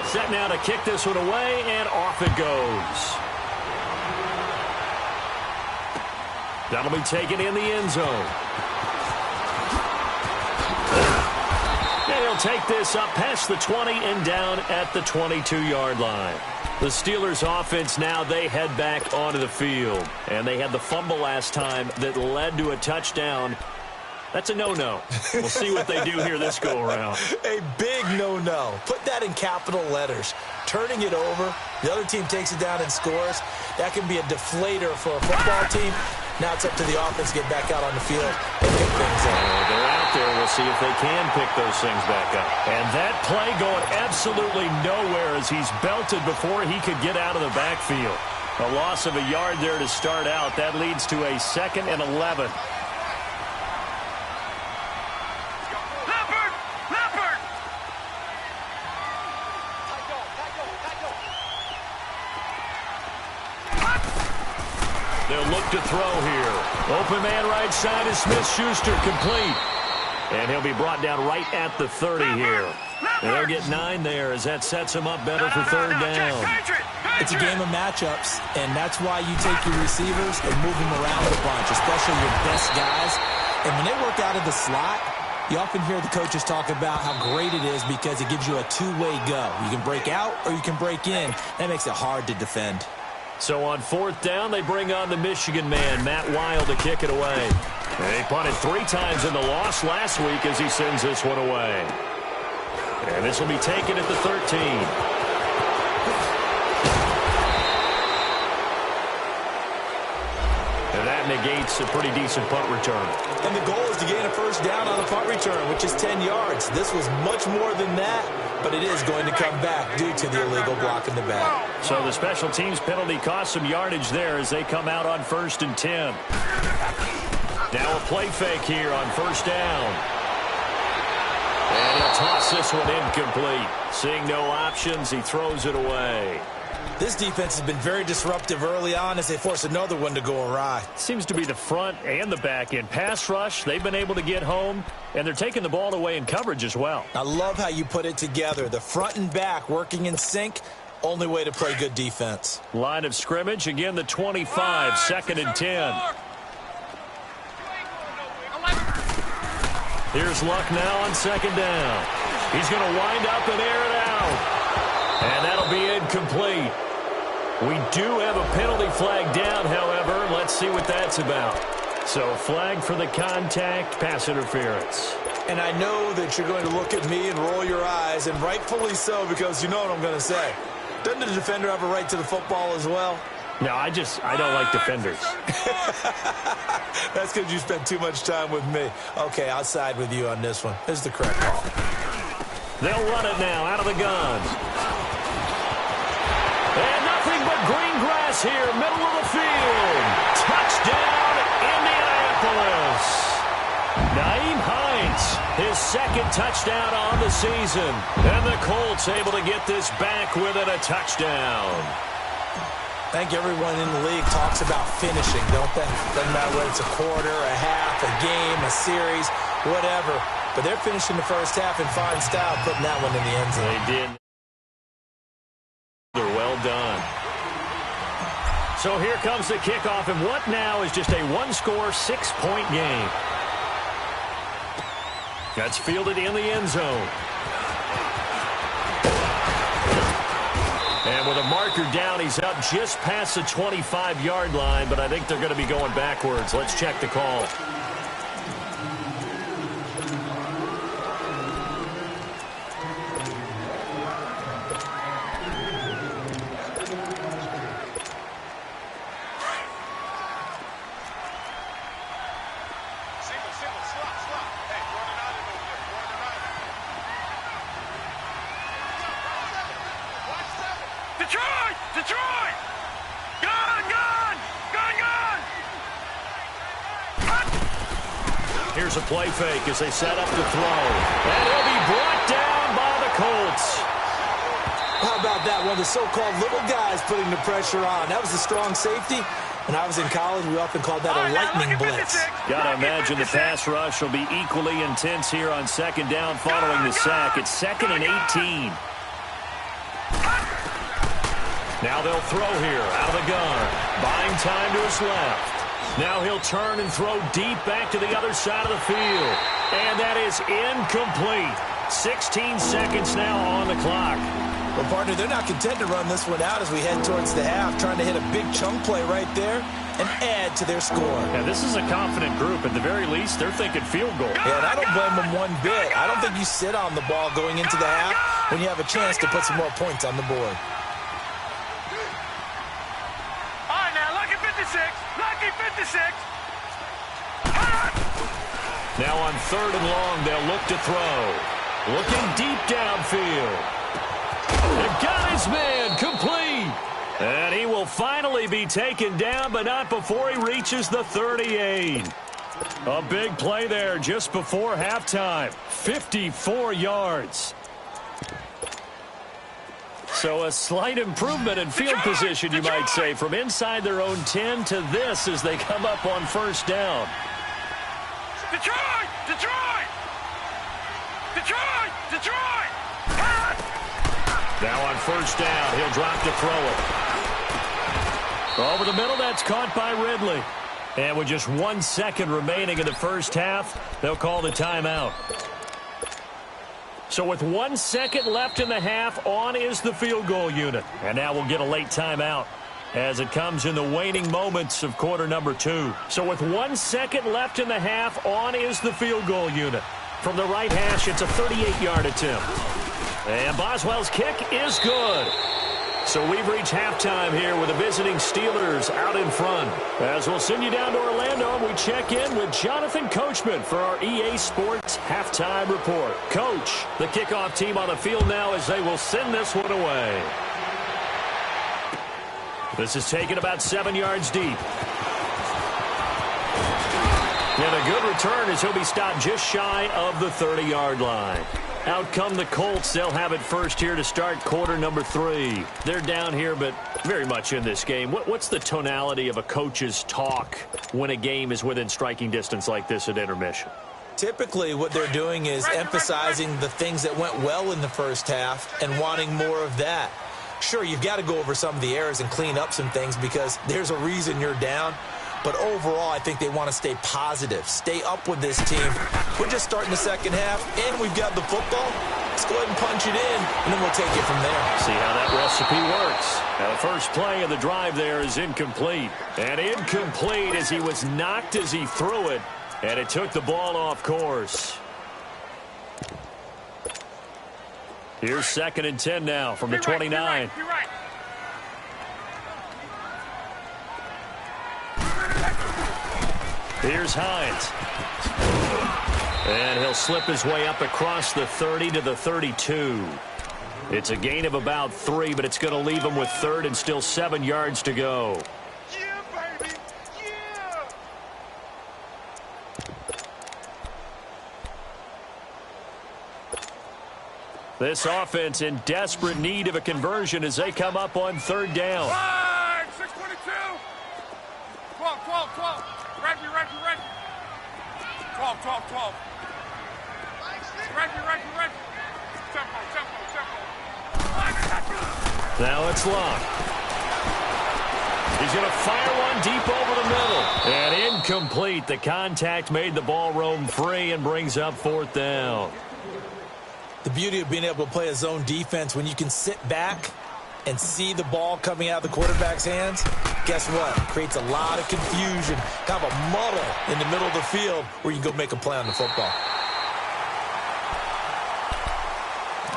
[SPEAKER 7] Set now to kick this one away, and off it goes. That'll be taken in the end zone. And he'll take this up past the 20 and down at the 22-yard line. The Steelers offense now, they head back onto the field. And they had the fumble last time that led to a touchdown. That's a no-no. We'll see what they do here this go-around.
[SPEAKER 8] A big no-no. Put that in capital letters. Turning it over, the other team takes it down and scores. That can be a deflator for a football team. Now it's up to the offense to get back out on the field and pick things up.
[SPEAKER 7] They're out there. We'll see if they can pick those things back up. And that play going absolutely nowhere as he's belted before he could get out of the backfield. A loss of a yard there to start out. That leads to a 2nd and 11. They'll look to throw here. Open man right side is Smith-Schuster, complete. And he'll be brought down right at the 30 here. And they'll get 9 there as that sets him up better for 3rd down.
[SPEAKER 8] It's a game of matchups, and that's why you take your receivers and move them around a bunch, especially your best guys. And when they work out of the slot, you often hear the coaches talk about how great it is because it gives you a two-way go. You can break out or you can break in. That makes it hard to defend.
[SPEAKER 7] So on 4th down, they bring on the Michigan man, Matt Wild, to kick it away. They punted 3 times in the loss last week as he sends this one away. And this will be taken at the 13. negates a pretty decent punt return.
[SPEAKER 8] And the goal is to gain a first down on a punt return, which is 10 yards. This was much more than that, but it is going to come back due to the illegal block in the back.
[SPEAKER 7] So the special teams penalty cost some yardage there as they come out on 1st and 10. Now a play fake here on first down. And he'll toss this one incomplete. Seeing no options, he throws it away.
[SPEAKER 8] This defense has been very disruptive early on as they force another one to go awry.
[SPEAKER 7] Seems to be the front and the back end. Pass rush, they've been able to get home, and they're taking the ball away in coverage as well.
[SPEAKER 8] I love how you put it together. The front and back working in sync, only way to play good defense.
[SPEAKER 7] Line of scrimmage, again the 25, 2nd and 10. Here's Luck now on 2nd down. He's going to wind up and air it out. And that'll be incomplete. We do have a penalty flag down, however. Let's see what that's about. So flag for the contact, pass interference.
[SPEAKER 8] And I know that you're going to look at me and roll your eyes, and rightfully so, because you know what I'm going to say. Doesn't the defender have a right to the football as well?
[SPEAKER 7] No, I don't like defenders.
[SPEAKER 8] That's because you spent too much time with me. Okay, I'll side with you on this one. This is the correct call.
[SPEAKER 7] They'll run it now out of the gun. And nothing but green grass here, middle of the field. Touchdown, Indianapolis. Nyheim Hines, his 2nd touchdown on the season. And the Colts able to get this back within a touchdown.
[SPEAKER 8] I think everyone in the league talks about finishing, don't they? Doesn't matter whether it's a quarter, a half, a game, a series, whatever. But they're finishing the first half in fine style, putting that one in the end zone.
[SPEAKER 7] They did. They're well done. So here comes the kickoff, and what now is just a one-score, 6-point game. That's fielded in the end zone. And with a marker down, he's up just past the 25-yard line, but I think they're going to be going backwards. Let's check the call.
[SPEAKER 9] Detroit! Gun!
[SPEAKER 7] Here's a play fake as they set up to throw. And he'll be brought down by the Colts.
[SPEAKER 8] How about that? One of the so-called little guys putting the pressure on. That was a strong safety. When I was in college, we often called that a lightning blitz.
[SPEAKER 7] Got to imagine the pass rush will be equally intense here on 2nd down following the sack. It's 2nd and 18. Now they'll throw here out of the gun. Buying time to his left. Now he'll turn and throw deep back to the other side of the field. And that is incomplete. 16 seconds now on the clock.
[SPEAKER 8] Well, partner, they're not content to run this one out as we head towards the half, trying to hit a big chunk play right there and add to their score.
[SPEAKER 7] Yeah, this is a confident group. At the very least, they're thinking field goal.
[SPEAKER 8] Yeah, and I don't blame them one bit. I don't think you sit on the ball going into the half when you have a chance to put some more points on the board.
[SPEAKER 9] All right, now, lucky 56. Lucky 56.
[SPEAKER 7] Now on 3rd and long, they'll look to throw. Looking deep downfield. And got his man complete. And he will finally be taken down, but not before he reaches the 38. A big play there just before halftime. 54 yards. So a slight improvement in field position, you might say, from inside their own 10 to this as they come up on 1st down.
[SPEAKER 9] Detroit! Detroit! Detroit! Detroit!
[SPEAKER 7] Now on 1st down, he'll drop to throw it. Over the middle, that's caught by Ridley. And with just 1 second remaining in the first half, they'll call the timeout. So with 1 second left in the half, on is the field goal unit. And now we'll get a late timeout as it comes in the waning moments of quarter number 2. So with 1 second left in the half, on is the field goal unit. From the right hash, it's a 38-yard attempt. And Boswell's kick is good. So we've reached halftime here with the visiting Steelers out in front. As we'll send you down to Orlando, and we check in with Jonathan Coachman for our EA Sports Halftime Report. Coach, the kickoff team on the field now as they will send this one away. This is taken about 7 yards deep. And a good return as he'll be stopped just shy of the 30-yard line. Out come the Colts. They'll have it first here to start quarter number 3. They're down here, but very much in this game. What's the tonality of a coach's talk when a game is within striking distance like this at intermission?
[SPEAKER 8] Typically, what they're doing is emphasizing the things that went well in the first half and wanting more of that. Sure, you've got to go over some of the errors and clean up some things because there's a reason you're down. But overall, I think they want to stay positive, stay up with this team. We're just starting the second half, and we've got the football. Let's go ahead and punch it in, and then we'll take it from there.
[SPEAKER 7] See how that recipe works. Now, the first play of the drive there is incomplete. And incomplete as he was knocked as he threw it, and it took the ball off course. Here's 2nd and 10 now from the 29. Here's Hines. And he'll slip his way up across the 30 to the 32. It's a gain of about 3, but it's going to leave him with 3rd and still 7 yards to go.
[SPEAKER 9] Yeah, baby. Yeah.
[SPEAKER 7] This offense in desperate need of a conversion as they come up on 3rd down.
[SPEAKER 9] 6:22. 12. Reggie. 12. Reggie. Tempo.
[SPEAKER 7] Now it's Locke. He's going to fire one deep over the middle. And incomplete. The contact made the ball roam free and brings up 4th down.
[SPEAKER 8] The beauty of being able to play a zone defense when you can sit back and see the ball coming out of the quarterback's hands, guess what? Creates a lot of confusion, kind of a muddle in the middle of the field where you can go make a play on the football.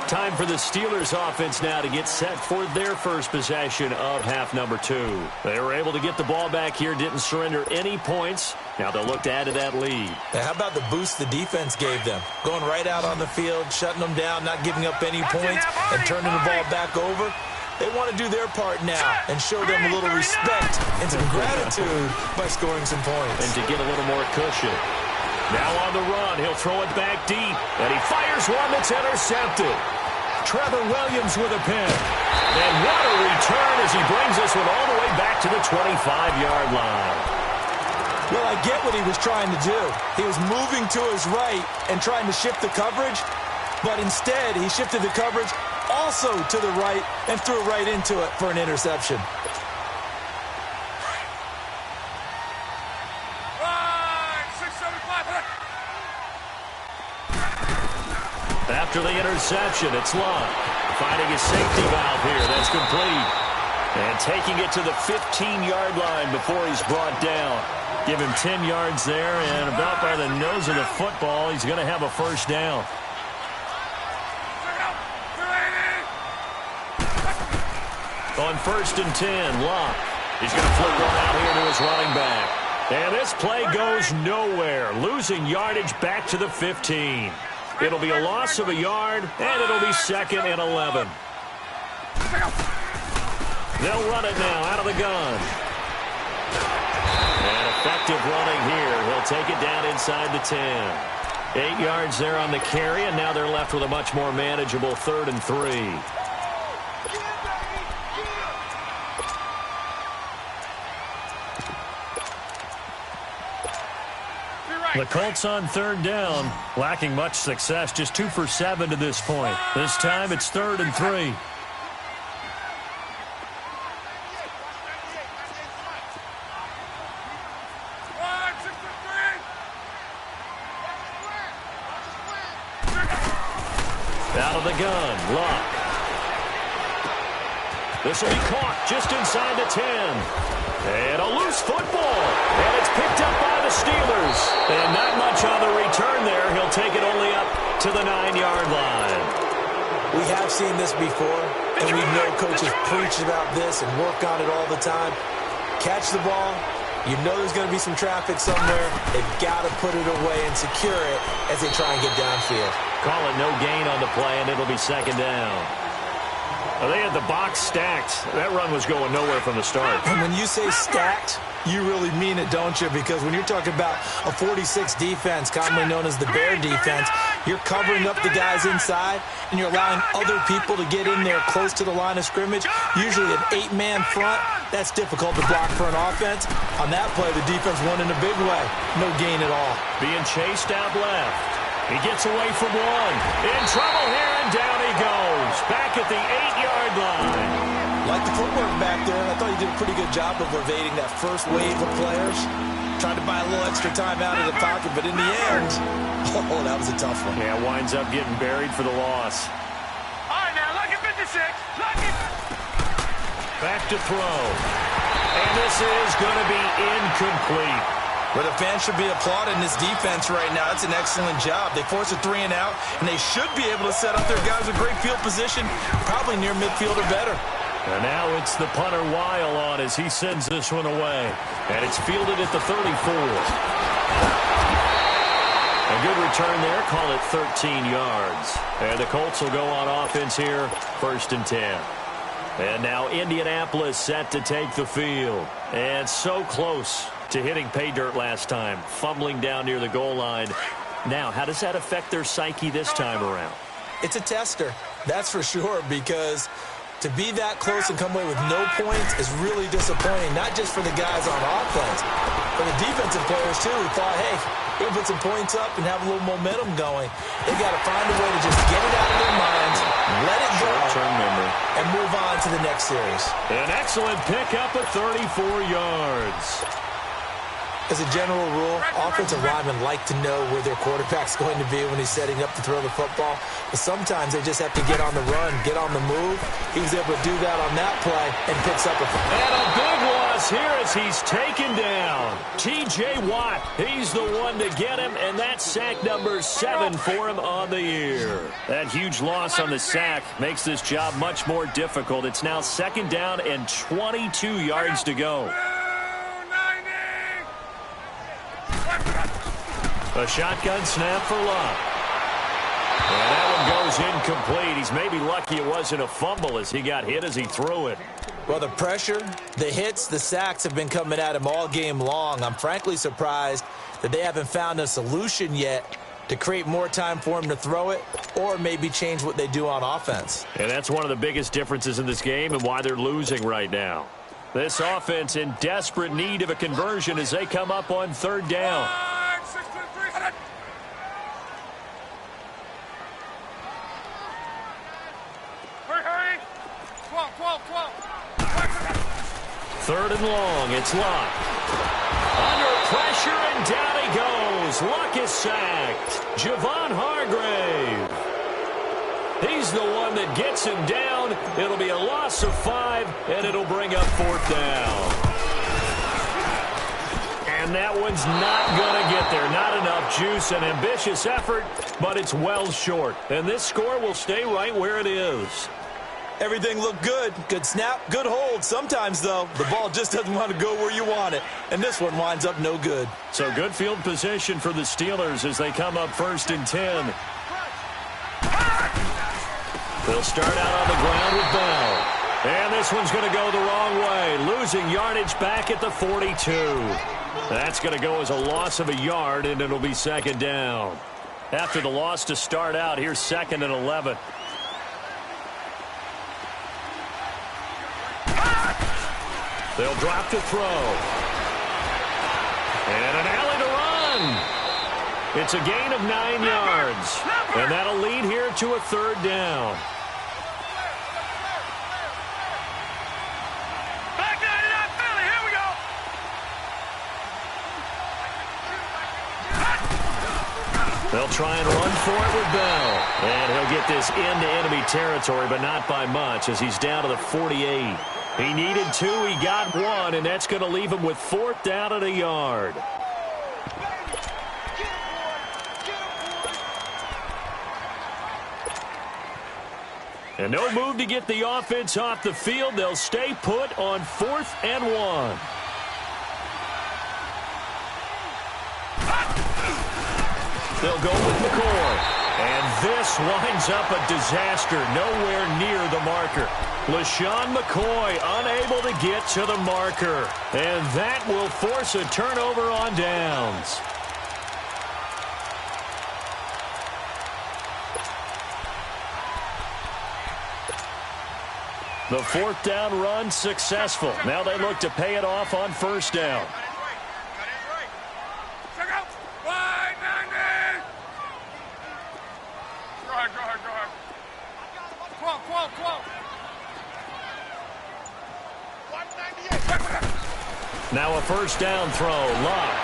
[SPEAKER 7] Time for the Steelers offense now to get set for their first possession of half number 2. They were able to get the ball back here, didn't surrender any points. Now they'll look to add to that lead.
[SPEAKER 8] Now, how about the boost the defense gave them? Going right out on the field, shutting them down, not giving up any points, and turning the ball back over. They want to do their part now and show them a little respect and some gratitude by scoring some points.
[SPEAKER 7] And to get a little more cushion. Now on the run, he'll throw it back deep, and he fires one that's intercepted. Trevor Williams with a pin. And what a return as he brings this one all the way back to the 25-yard line.
[SPEAKER 8] Well, I get what he was trying to do. He was moving to his right and trying to shift the coverage, but instead he shifted the coverage also to the right and threw it right into it for an interception.
[SPEAKER 7] After the interception, it's Locke finding his safety valve here. That's complete. And taking it to the 15-yard line before he's brought down. Give him 10 yards there, and about by the nose of the football, he's going to have a first down. On 1st and 10, Locke. He's going to flip one out here to his running back. And this play goes nowhere. Losing yardage back to the 15. It'll be a loss of a yard, and it'll be 2nd and 11. They'll run it now out of the gun. And effective running here. He'll take it down inside the 10. 8 yards there on the carry, and now they're left with a much more manageable 3rd and 3. The Colts on 3rd down, lacking much success, just 2 for 7 to this point. This time it's 3rd and 3. Out of the gun, Locke. This will be caught just inside the 10. And a loose football. And it's picked up by the Steelers. And not much on the return there. He'll take it only up to the 9-yard line.
[SPEAKER 8] We have seen this before, and we know coaches preach about this and work on it all the time. Catch the ball. You know there's going to be some traffic somewhere. They've got to put it away and secure it as they try and get downfield.
[SPEAKER 7] Call it no gain on the play, and it'll be second down. Well, they had the box stacked. That run was going nowhere from the start.
[SPEAKER 8] And when you say stacked, you really mean it, don't you? Because when you're talking about a 46 defense, commonly known as the Bear defense, you're covering up the guys inside, and you're allowing other people to get in there close to the line of scrimmage, usually an 8-man front. That's difficult to block for an offense. On that play, the defense won in a big way. No gain at all.
[SPEAKER 7] Being chased out left. He gets away from one. In trouble here, and down he goes. Back at the 8-yard line.
[SPEAKER 8] Like the footwork back there. I thought he did a pretty good job of evading that first wave of players. Tried to buy a little extra time out of the pocket, but in the end, oh, that was a tough one.
[SPEAKER 7] Yeah, winds up getting buried for the loss.
[SPEAKER 9] All right, now, lucky 56. Lucky.
[SPEAKER 7] Back to throw. And this is going to be incomplete.
[SPEAKER 8] But the fans should be applauding this defense right now. It's an excellent job. They force a 3-and-out, and they should be able to set up their guys with great field position, probably near midfield or better.
[SPEAKER 7] And now it's the punter Weil on as he sends this one away. And it's fielded at the 34. A good return there. Call it 13 yards. And the Colts will go on offense here, 1st and 10. And now Indianapolis set to take the field. And so close to hitting pay dirt last time, fumbling down near the goal line. Now, how does that affect their psyche this time around?
[SPEAKER 8] It's a tester, that's for sure, because to be that close and come away with no points is really disappointing, not just for the guys on offense, but the defensive players, too, who thought, hey, we're going to put some points up and have a little momentum going. They've got to find a way to just get it out of their minds, let it go, and move on to the next series.
[SPEAKER 7] An excellent pickup of 34 yards.
[SPEAKER 8] As a general rule, offensive linemen like to know where their quarterback's going to be when he's setting up to throw the football. But sometimes they just have to get on the run, get on the move. He was able to do that on that play and picks up a...
[SPEAKER 7] And a big loss here as he's taken down. T.J. Watt, he's the one to get him, and that's sack number 7 for him on the year. That huge loss on the sack makes this job much more difficult. It's now 2nd down and 22 yards to go. A shotgun snap for Love. And that one goes incomplete. He's maybe lucky it wasn't a fumble as he got hit as he threw it.
[SPEAKER 8] Well, the pressure, the hits, the sacks have been coming at him all game long. I'm frankly surprised that they haven't found a solution yet to create more time for him to throw it or maybe change what they do on offense.
[SPEAKER 7] And that's one of the biggest differences in this game and why they're losing right now. This offense in desperate need of a conversion as they come up on 3rd down. Third and long, it's Luck. Under pressure, and down he goes. Luck is sacked. Javon Hargrave. He's the one that gets him down. It'll be a loss of 5, and it'll bring up 4th down. And that one's not going to get there. Not enough juice, an ambitious effort, but it's well short. And this score will stay right where it is.
[SPEAKER 8] Everything looked good. Good snap, good hold. Sometimes, though, the ball just doesn't want to go where you want it. And this one winds up no good.
[SPEAKER 7] So good field position for the Steelers as they come up 1st and 10. They'll start out on the ground with Bell. And this one's going to go the wrong way. Losing yardage back at the 42. That's going to go as a loss of a yard, and it'll be 2nd down. After the loss to start out, here's 2nd and 11. They'll drop to throw. And an alley to run. It's a gain of 9 yards. And that'll lead here to a 3rd down.
[SPEAKER 9] Back down to that Philly. Here we go.
[SPEAKER 7] They'll try and run for it with Bell. And he'll get this into enemy territory, but not by much as he's down to the 48. He needed 2, he got 1, and that's going to leave him with 4th down and a yard. And no move to get the offense off the field. They'll stay put on 4th and 1. They'll go with McCoy. And this winds up a disaster nowhere near the marker. LaShawn McCoy unable to get to the marker. And that will force a turnover on downs. The 4th down run successful. Now they look to pay it off on 1st down. Now a 1st down throw. Lock.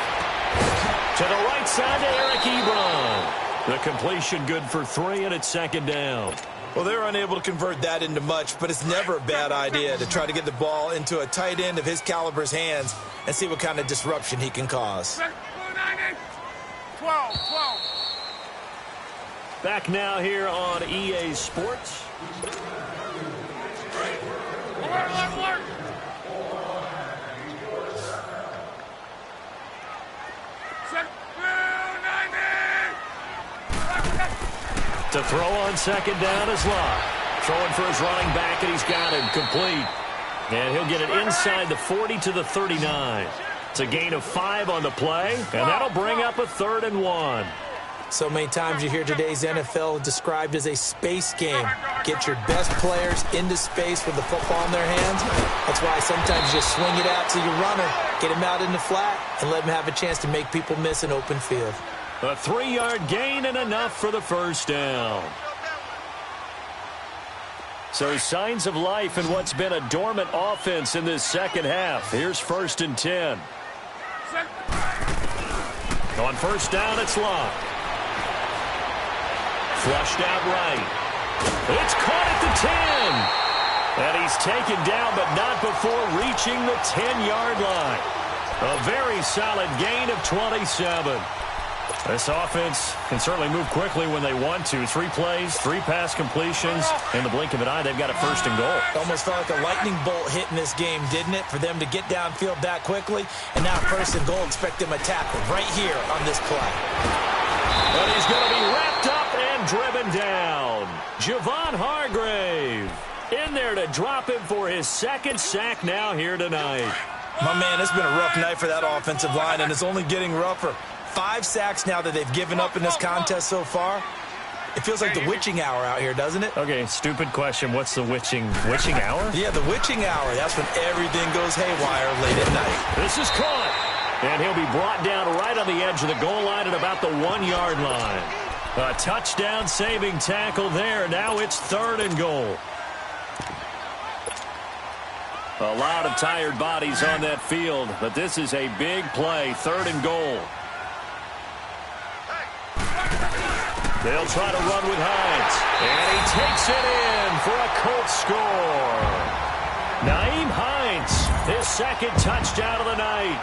[SPEAKER 7] To the right side to Eric Ebron. The completion good for 3, and it's 2nd down.
[SPEAKER 8] Well, they're unable to convert that into much, but it's never a bad idea to try to get the ball into a tight end of his caliber's hands and see what kind of disruption he can cause.
[SPEAKER 9] 12.
[SPEAKER 7] Back now here on EA Sports.
[SPEAKER 9] Alert.
[SPEAKER 7] To throw on 2nd down is Locke. Throwing for his running back, and he's got him complete. And he'll get it inside the 40 to the 39. It's a gain of 5 on the play, and that'll bring up a 3rd and 1.
[SPEAKER 8] So many times you hear today's NFL described as a space game. Get your best players into space with the football in their hands. That's why sometimes you swing it out to your runner, get him out in the flat, and let him have a chance to make people miss an open field.
[SPEAKER 7] A 3-yard gain and enough for the 1st down. So signs of life in what's been a dormant offense in this 2nd half. Here's 1st and 10. On 1st down, it's Locke. Flushed out right. It's caught at the 10. And he's taken down, but not before reaching the 10-yard line. A very solid gain of 27. This offense can certainly move quickly when they want to. 3 plays, 3 pass completions. In the blink of an eye, they've got a 1st and goal.
[SPEAKER 8] Almost felt like a lightning bolt hit in this game, didn't it? For them to get downfield that quickly. And now 1st and goal, expect them to tackle right here on this play.
[SPEAKER 7] But he's going to be wrapped up and driven down. Javon Hargrave in there to drop him for his 2nd sack now here tonight.
[SPEAKER 8] My man, it's been a rough night for that offensive line, and it's only getting rougher. 5 sacks now that they've given up in this contest so far. It feels like the witching hour out here, doesn't it?
[SPEAKER 7] Okay, stupid question. What's the witching hour?
[SPEAKER 8] Yeah, the witching hour. That's when everything goes haywire late at night.
[SPEAKER 7] This is caught. And he'll be brought down right on the edge of the goal line at about the 1-yard line. A touchdown-saving tackle there. Now it's 3rd and goal. A lot of tired bodies on that field, but this is a big play. 3rd and goal. They'll try to run with Hines. And he takes it in for a Colts score. Nyheim Hines, his 2nd touchdown of the night.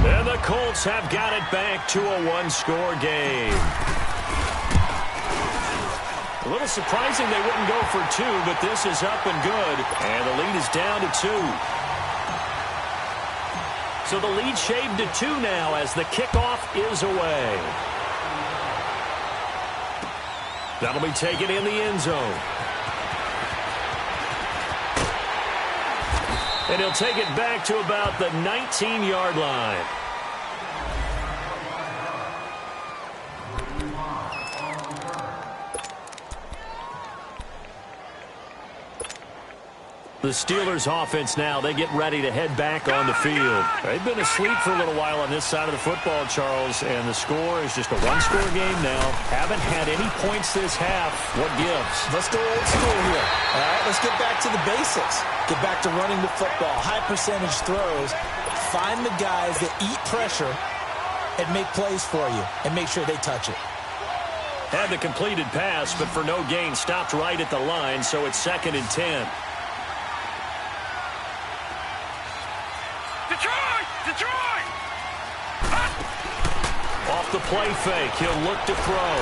[SPEAKER 7] And the Colts have got it back to a 1-score game. A little surprising they wouldn't go for 2, but this is up and good. And the lead is down to 2. So the lead shaved to 2 now as the kickoff is away. That'll be taken in the end zone. And he'll take it back to about the 19-yard line. The Steelers offense now, they get ready to head back on the field. They've been asleep for a little while on this side of the football, Charles, and the score is just a 1-score game now. Haven't had any points this half. What gives?
[SPEAKER 8] Let's go old school here. All right, let's get back to the basics. Get back to running the football, high percentage throws. Find the guys that eat pressure and make plays for you and make sure they touch it.
[SPEAKER 7] Had the completed pass, but for no gain, stopped right at the line, so it's 2nd and 10.
[SPEAKER 9] Detroit!
[SPEAKER 7] Off the play fake, he'll look to throw.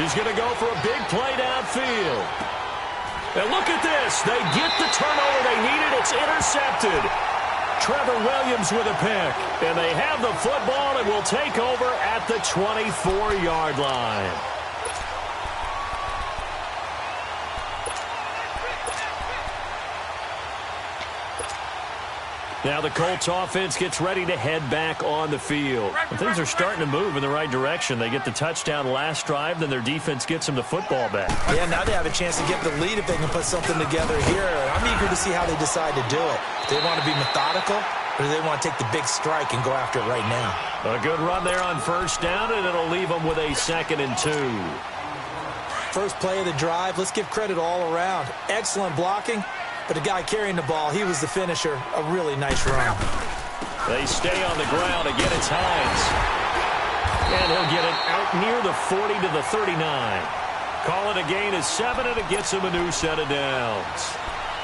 [SPEAKER 7] He's going to go for a big play downfield. And look at this. They get the turnover they needed. It's intercepted. Trevor Williams with a pick. And they have the football and will take over at the 24-yard line. Now the Colts offense gets ready to head back on the field. And things are starting to move in the right direction. They get the touchdown last drive, then their defense gets them the football back.
[SPEAKER 8] Yeah, now they have a chance to get the lead if they can put something together here. I'm eager to see how they decide to do it. Do they want to be methodical, or do they want to take the big strike and go after it right now?
[SPEAKER 7] A good run there on first down, and it'll leave them with a 2nd and 2.
[SPEAKER 8] First play of the drive, let's give credit all around. Excellent blocking. But the guy carrying the ball, he was the finisher. A really nice run.
[SPEAKER 7] They stay on the ground. Again, it's Hines. And he'll get it out near the 40 to the 39. Call it a gain of 7, and it gets him a new set of downs.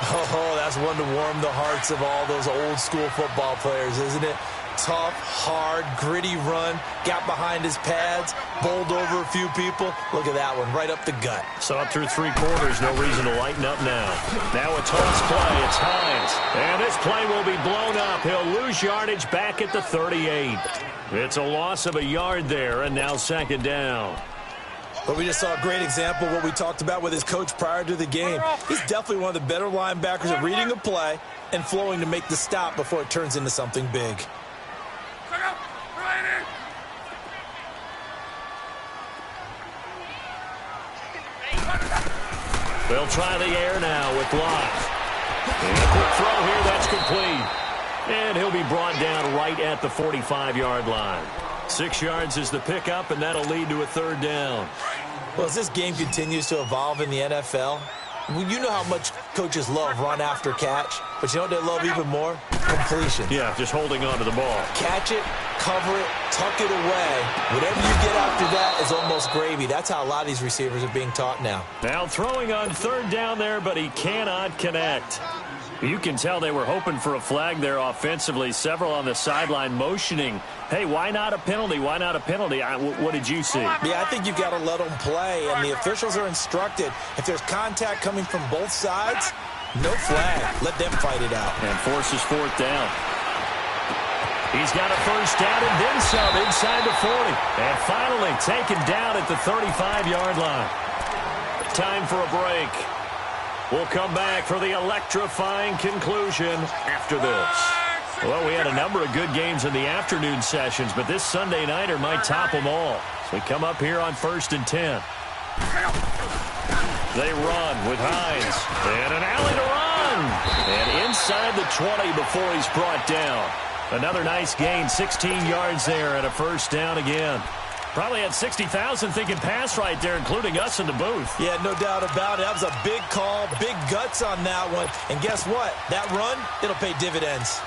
[SPEAKER 8] Oh, that's one to warm the hearts of all those old-school football players, isn't it? Tough, hard, gritty run, got behind his pads, bowled over a few people. Look at that one, right up the gut.
[SPEAKER 7] So up through 3 quarters, no reason to lighten up now. Now a toss play, it's Hines. And this play will be blown up. He'll lose yardage back at the 38. It's a loss of a yard there, and now 2nd down.
[SPEAKER 8] But we just saw a great example of what we talked about with his coach prior to the game. He's definitely one of the better linebackers at reading a play and flowing to make the stop before it turns into something big.
[SPEAKER 7] They'll try the air now with Lott. And a quick throw here, that's complete. And he'll be brought down right at the 45-yard line. 6 yards is the pickup, and that'll lead to a 3rd down.
[SPEAKER 8] Well, as this game continues to evolve in the NFL, you know how much coaches love run after catch, but you know what they love even more? Completion.
[SPEAKER 7] Yeah, just holding on to the ball.
[SPEAKER 8] Catch it, cover it, tuck it away. Whatever you get after that is almost gravy. That's how a lot of these receivers are being taught now.
[SPEAKER 7] Now throwing on 3rd down there, but he cannot connect. You can tell they were hoping for a flag there offensively. Several on the sideline motioning, hey, why not a penalty? Why not a penalty? What did you see?
[SPEAKER 8] Yeah, I think you've got to let them play, and the officials are instructed. If there's contact coming from both sides, no flag. Let them fight it out.
[SPEAKER 7] And forces 4th down. He's got a 1st down and then some inside the 40. And finally taken down at the 35-yard line. Time for a break. We'll come back for the electrifying conclusion after this. Well, we had a number of good games in the afternoon sessions, but this Sunday nighter might top them all. So we come up here on 1st and 10. They run with Hines. And an alley to run. And inside the 20 before he's brought down. Another nice gain, 16 yards there and a 1st down again. Probably had 60,000 thinking pass right there, including us in the booth.
[SPEAKER 8] Yeah, no doubt about it. That was a big call, big guts on that one. And guess what? That run, it'll pay dividends.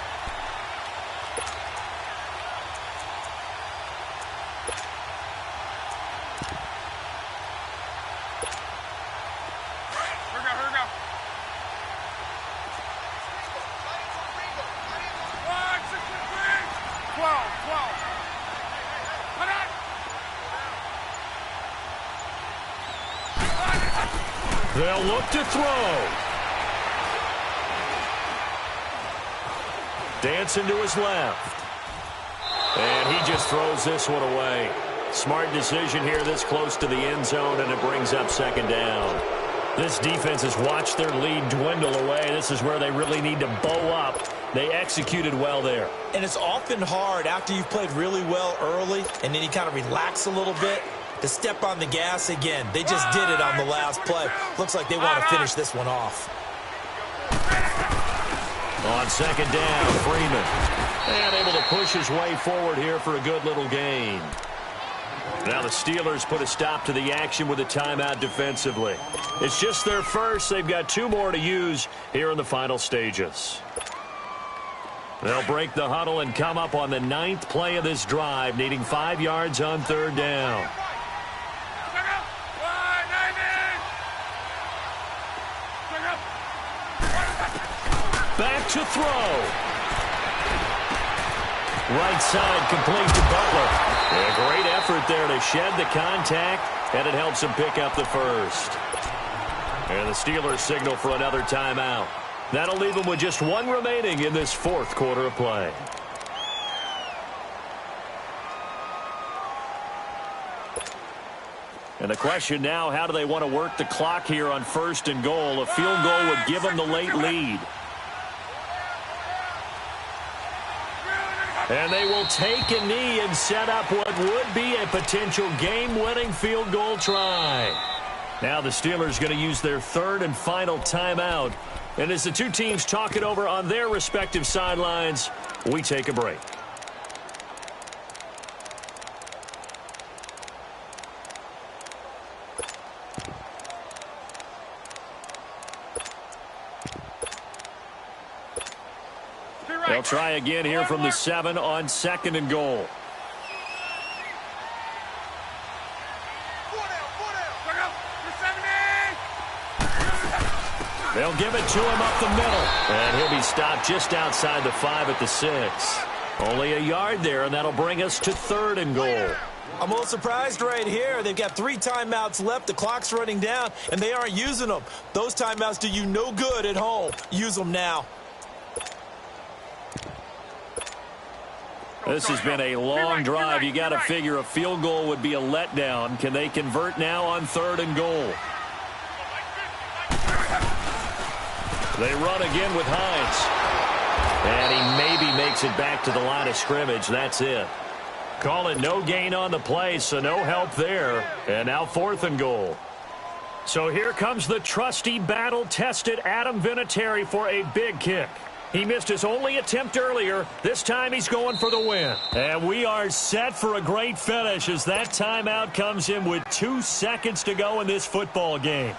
[SPEAKER 7] They'll look to throw. Dancing to his left. And he just throws this one away. Smart decision here this close to the end zone, and it brings up 2nd down. This defense has watched their lead dwindle away. This is where they really need to bow up. They executed well there.
[SPEAKER 8] And it's often hard after you've played really well early and then you kind of relax a little bit to step on the gas again. They just did it on the last play. Looks like they want to finish this one off.
[SPEAKER 7] On 2nd down, Freeman. And able to push his way forward here for a good little gain. Now the Steelers put a stop to the action with a timeout defensively. It's just their first. They've got 2 more to use here in the final stages. They'll break the huddle and come up on the 9th play of this drive, needing 5 yards on 3rd down. Back to throw. Right side complete to Butler. A great effort there to shed the contact, and it helps him pick up the 1st. And the Steelers signal for another timeout. That'll leave them with just one remaining in this fourth quarter of play. And the question now, how do they want to work the clock here on 1st and goal? A field goal would give them the late lead. And they will take a knee and set up what would be a potential game-winning field goal try. Now the Steelers going to use their third and final timeout. And as the two teams talk it over on their respective sidelines, we take a break. They'll try again here from the 7 on 2nd and goal. They'll give it to him up the middle. And he'll be stopped just outside the 5 at the 6. Only a yard there, and that'll bring us to 3rd and goal.
[SPEAKER 8] I'm a little surprised right here. They've got 3 timeouts left. The clock's running down, and they aren't using them. Those timeouts do you no good at home. Use them now.
[SPEAKER 7] This has been a long drive. You got to figure a field goal would be a letdown. Can they convert now on 3rd and goal? They run again with Hines. And he maybe makes it back to the line of scrimmage. That's it. Call it no gain on the play, so no help there. And now 4th and goal. So here comes the trusty, battle-tested Adam Vinatieri for a big kick. He missed his only attempt earlier. This time he's going for the win. And we are set for a great finish as that timeout comes in with 2 seconds to go in this football game.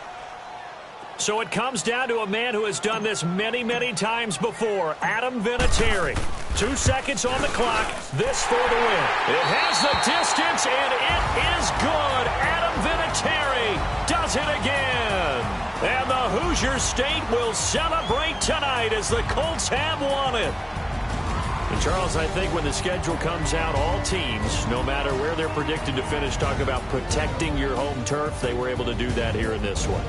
[SPEAKER 7] So it comes down to a man who has done this many, many times before, Adam Vinatieri. 2 seconds on the clock. This for the win. It has the distance, and it is good. Adam Vinatieri does it again. And the Hoosier State will celebrate tonight as the Colts have won it. And Charles, I think when the schedule comes out, all teams, no matter where they're predicted to finish, talk about protecting your home turf. They were able to do that here in this one.